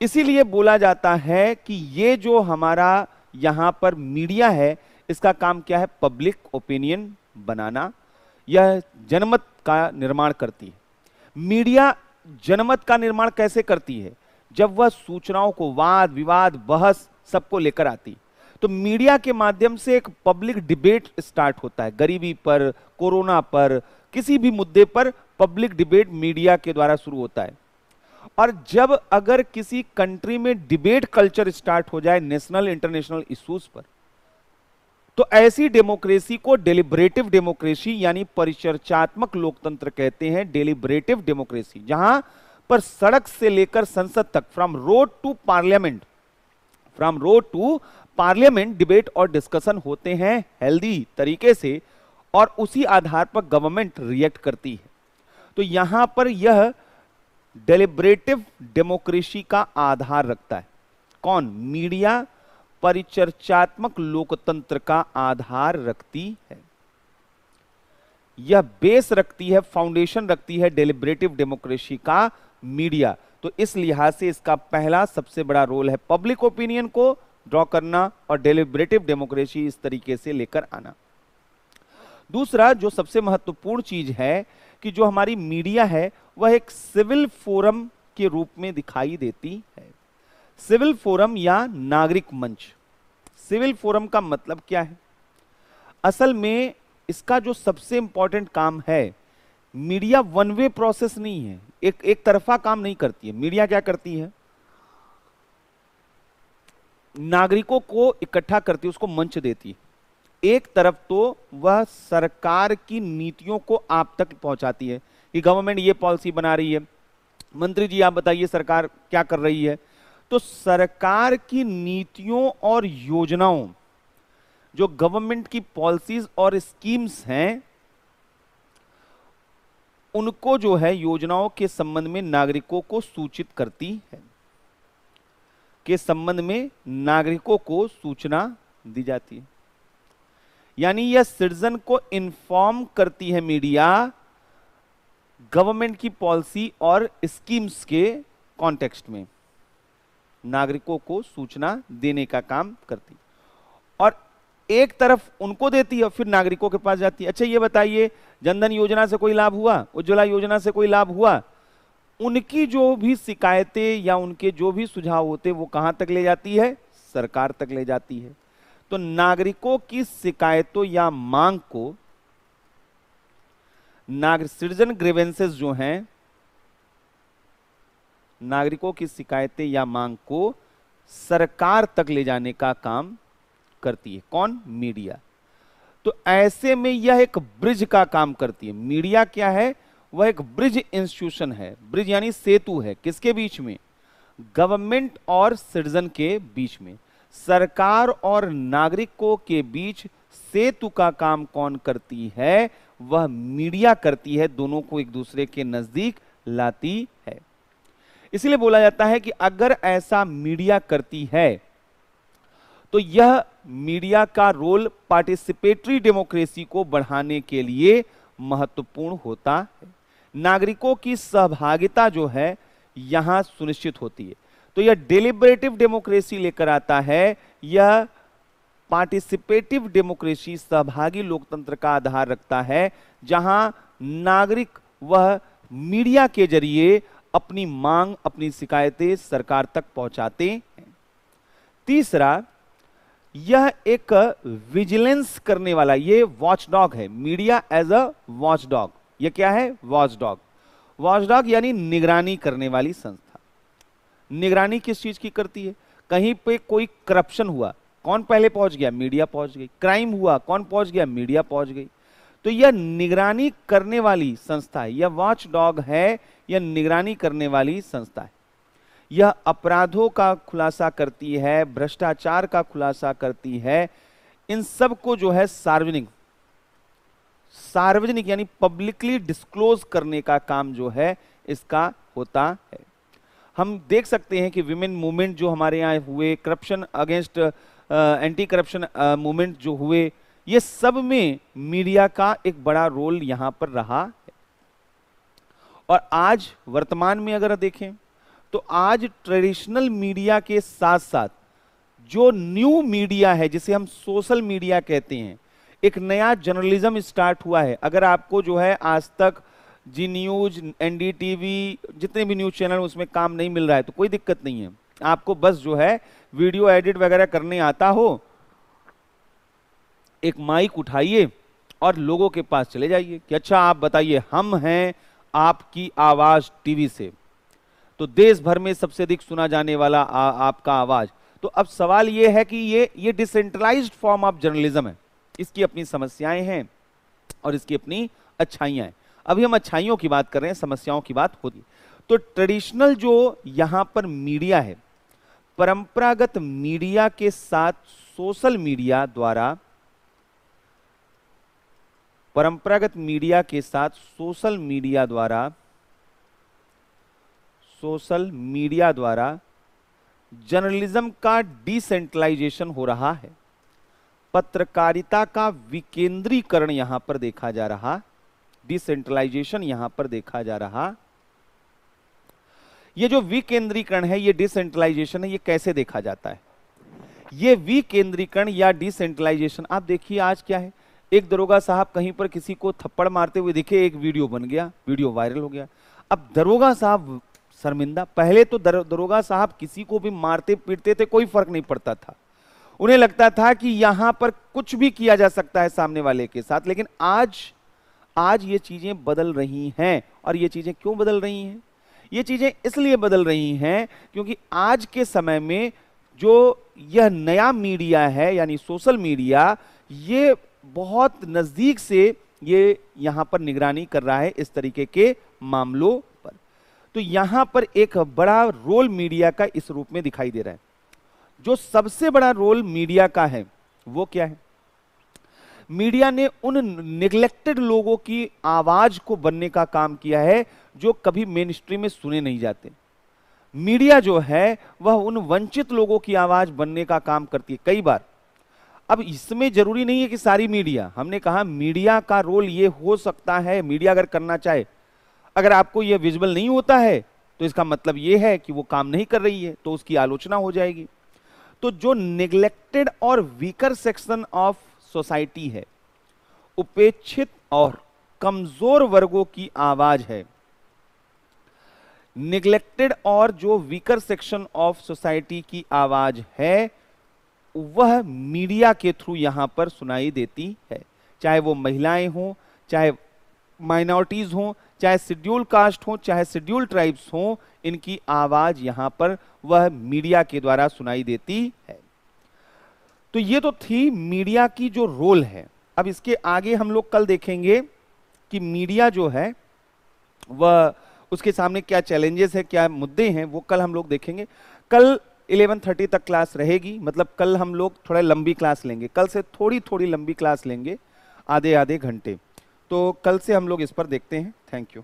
इसीलिए बोला जाता है कि ये जो हमारा यहां पर मीडिया है, इसका काम क्या है? पब्लिक ओपिनियन बनाना। यह जनमत का निर्माण करती है। मीडिया जनमत का निर्माण कैसे करती है? जब वह सूचनाओं को, वाद विवाद, बहस सबको लेकर आती। तो मीडिया के माध्यम से एक पब्लिक डिबेट स्टार्ट होता है, गरीबी पर, कोरोना पर, किसी भी मुद्दे पर पब्लिक डिबेट मीडिया के द्वारा शुरू होता है। और जब अगर किसी कंट्री में डिबेट कल्चर स्टार्ट हो जाए नेशनल इंटरनेशनल इश्यूज पर, तो ऐसी डेमोक्रेसी को डेलिब्रेटिव डेमोक्रेसी यानी परिचर्चात्मक लोकतंत्र कहते हैं। डेलिब्रेटिव डेमोक्रेसी, जहां पर सड़क से लेकर संसद तक, from road to parliament debate और डिस्कशन होते हैं हेल्दी तरीके से, और उसी आधार पर गवर्नमेंट रिएक्ट करती है। तो यहां पर यह डेलिब्रेटिव डेमोक्रेसी का आधार रखता है। कौन? मीडिया परिचर्चात्मक लोकतंत्र का आधार रखती है, यह बेस रखती है, फाउंडेशन रखती है डेलिब्रेटिव डेमोक्रेसी का मीडिया। तो इस लिहाज से इसका पहला सबसे बड़ा रोल है पब्लिक ओपिनियन को ड्रॉ करना और डेलिब्रेटिव डेमोक्रेसी इस तरीके से लेकर आना। दूसरा जो सबसे महत्वपूर्ण चीज है कि जो हमारी मीडिया है वह एक सिविल फोरम के रूप में दिखाई देती है। सिविल फोरम या नागरिक मंच। सिविल फोरम का मतलब क्या है? असल में इसका जो सबसे इंपॉर्टेंट काम है, मीडिया वन वे प्रोसेस नहीं है, एक तरफा काम नहीं करती है। मीडिया क्या करती है? नागरिकों को इकट्ठा करती है, उसको मंच देती है। एक तरफ तो वह सरकार की नीतियों को आप तक पहुंचाती है कि गवर्नमेंट ये पॉलिसी बना रही है, मंत्री जी आप बताइए सरकार क्या कर रही है। तो सरकार की नीतियों और योजनाओं, जो गवर्नमेंट की पॉलिसीज और स्कीम्स हैं, उनको जो है योजनाओं के संबंध में नागरिकों को सूचित करती है, के संबंध में नागरिकों को सूचना दी जाती है। यानी यह सिटीजन को इन्फॉर्म करती है मीडिया गवर्नमेंट की पॉलिसी और स्कीम्स के कॉन्टेक्स्ट में, नागरिकों को सूचना देने का काम करती है। और एक तरफ उनको देती है, फिर नागरिकों के पास जाती है। अच्छा ये बताइए, जनधन योजना से कोई लाभ हुआ? उज्ज्वला योजना से कोई लाभ हुआ? उनकी जो भी शिकायतें या उनके जो भी सुझाव होते वो कहां तक ले जाती है? सरकार तक ले जाती है। तो नागरिकों की शिकायतों या मांग को, सिटीजन ग्रीवेंसेस जो हैं, नागरिकों की शिकायतें या मांग को सरकार तक ले जाने का काम करती है। कौन? मीडिया। तो ऐसे में यह एक ब्रिज का काम करती है। मीडिया क्या है? वह एक ब्रिज इंस्टीट्यूशन है। ब्रिज यानी सेतु है, किसके बीच में? गवर्नमेंट और सिटीजन के बीच में। सरकार और नागरिकों के बीच सेतु का काम कौन करती है? वह मीडिया करती है, दोनों को एक दूसरे के नजदीक लाती है। इसलिए बोला जाता है कि अगर ऐसा मीडिया करती है तो यह मीडिया का रोल पार्टिसिपेटरी डेमोक्रेसी को बढ़ाने के लिए महत्वपूर्ण होता है। नागरिकों की सहभागिता जो है यहां सुनिश्चित होती है। तो यह डेलिब्रेटिव डेमोक्रेसी लेकर आता है, यह पार्टिसिपेटिव डेमोक्रेसी, सहभागी लोकतंत्र का आधार रखता है, जहां नागरिक वह मीडिया के जरिए अपनी मांग, अपनी शिकायतें सरकार तक पहुंचाते हैं। तीसरा, यह एक विजिलेंस करने वाला, ये वॉचडॉग है। Media as a watchdog. ये क्या है? वॉचडॉग। वॉचडॉग यानी निगरानी करने वाली संस्था। निगरानी किस चीज की करती है? कहीं पे कोई करप्शन हुआ, कौन पहले पहुंच गया? मीडिया पहुंच गई। क्राइम हुआ, कौन पहुंच गया? मीडिया पहुंच गई। तो यह निगरानी करने वाली संस्था है, यह वॉचडॉग है, यह निगरानी करने वाली संस्था है। यह अपराधों का खुलासा करती है, भ्रष्टाचार का खुलासा करती है। इन सब को जो है सार्वजनिक यानी पब्लिकली डिस्क्लोज करने का काम जो है इसका होता है। हम देख सकते हैं कि विमेन मूवमेंट जो हमारे यहाँ हुए, corruption against anti corruption movement जो हुए, ये सब में मीडिया का एक बड़ा रोल यहां पर रहा है। और आज वर्तमान में अगर देखें तो आज ट्रेडिशनल मीडिया के साथ साथ जो न्यू मीडिया है, जिसे हम सोशल मीडिया कहते हैं, एक नया जर्नलिज्म स्टार्ट हुआ है। अगर आपको जो है आज तक, जी न्यूज, एनडीटीवी, जितने भी न्यूज चैनल उसमें काम नहीं मिल रहा है तो कोई दिक्कत नहीं है। आपको बस जो है वीडियो एडिट वगैरह करने आता हो, एक माइक उठाइए और लोगों के पास चले जाइए कि अच्छा आप बताइए, हम हैं आपकी आवाज टीवी से, तो देश भर में सबसे अधिक सुना जाने वाला आपका आवाज। तो अब सवाल यह है कि ये डिसेंट्रलाइज्ड फॉर्म ऑफ जर्नलिज्म है, इसकी अपनी समस्याएं हैं और इसकी अपनी अच्छाइयां हैं। अभी हम अच्छाइयों की बात कर रहे हैं, समस्याओं की बात होती। तो ट्रेडिशनल जो यहां पर मीडिया है, परंपरागत मीडिया के साथ सोशल मीडिया द्वारा, परंपरागत मीडिया के साथ सोशल मीडिया द्वारा जर्नलिज्म का डिसेंट्रलाइजेशन हो रहा है, पत्रकारिता का विकेंद्रीकरण यहां पर देखा जा रहा, डिसेंट्रलाइजेशन यहां पर देखा जा रहा। ये जो विकेंद्रीकरण है, ये डिसेंट्रलाइजेशन है, ये कैसे देखा जाता है? ये विकेंद्रीकरण या डिसेंट्रलाइजेशन, आप देखिए आज क्या है, एक दरोगा साहब कहीं पर किसी को थप्पड़ मारते हुए दिखे, एक वीडियो बन गया, वीडियो वायरल हो गया। अब दरोगा साहब शर्मिंदा, पहले तो दरोगा साहब किसी को भी मारते पीटते थे, कोई फर्क नहीं पड़ता था, उन्हें लगता था कि यहां पर कुछ भी किया जा सकता है सामने वाले के साथ। लेकिन आज ये चीजें बदल रही हैं। और ये चीजें क्यों बदल रही हैं? ये चीजें इसलिए बदल रही हैं क्योंकि आज के समय में जो यह नया मीडिया है यानी सोशल मीडिया, ये बहुत नजदीक से ये यहां पर निगरानी कर रहा है इस तरीके के मामलों पर। तो यहां पर एक बड़ा रोल मीडिया का इस रूप में दिखाई दे रहा है। जो सबसे बड़ा रोल मीडिया का है वो क्या है? मीडिया ने उन निगलेक्टेड लोगों की आवाज को बनने का काम किया है जो कभी मेन स्ट्रीम में सुने नहीं जाते। मीडिया जो है वह उन वंचित लोगों की आवाज बनने का काम करती है कई बार। अब इसमें जरूरी नहीं है कि सारी मीडिया, हमने कहा मीडिया का रोल ये हो सकता है, मीडिया अगर करना चाहे, अगर आपको यह विजिबल नहीं होता है तो इसका मतलब यह है कि वो काम नहीं कर रही है, तो उसकी आलोचना हो जाएगी। तो जो निगलेक्टेड और वीकर सेक्शन ऑफ सोसाइटी है, उपेक्षित और कमजोर वर्गों की आवाज है, निगलेक्टेड और जो वीकर सेक्शन ऑफ सोसाइटी की आवाज है, वह मीडिया के थ्रू यहां पर सुनाई देती है। चाहे वो महिलाएं हों, चाहे माइनॉरिटीज हों, चाहे शेड्यूल कास्ट हों, चाहे शेड्यूल ट्राइब्स हों, इनकी आवाज यहां पर वह मीडिया के द्वारा सुनाई देती है। तो ये तो थी मीडिया की जो रोल है। अब इसके आगे हम लोग कल देखेंगे कि मीडिया जो है वह उसके सामने क्या चैलेंजेस है, क्या मुद्दे हैं, वो कल हम लोग देखेंगे। कल 11:30 तक क्लास रहेगी, मतलब कल हम लोग थोड़ा लंबी क्लास लेंगे, कल से थोड़ी लंबी क्लास लेंगे, आधे घंटे। तो कल से हम लोग इस पर देखते हैं। Thank you.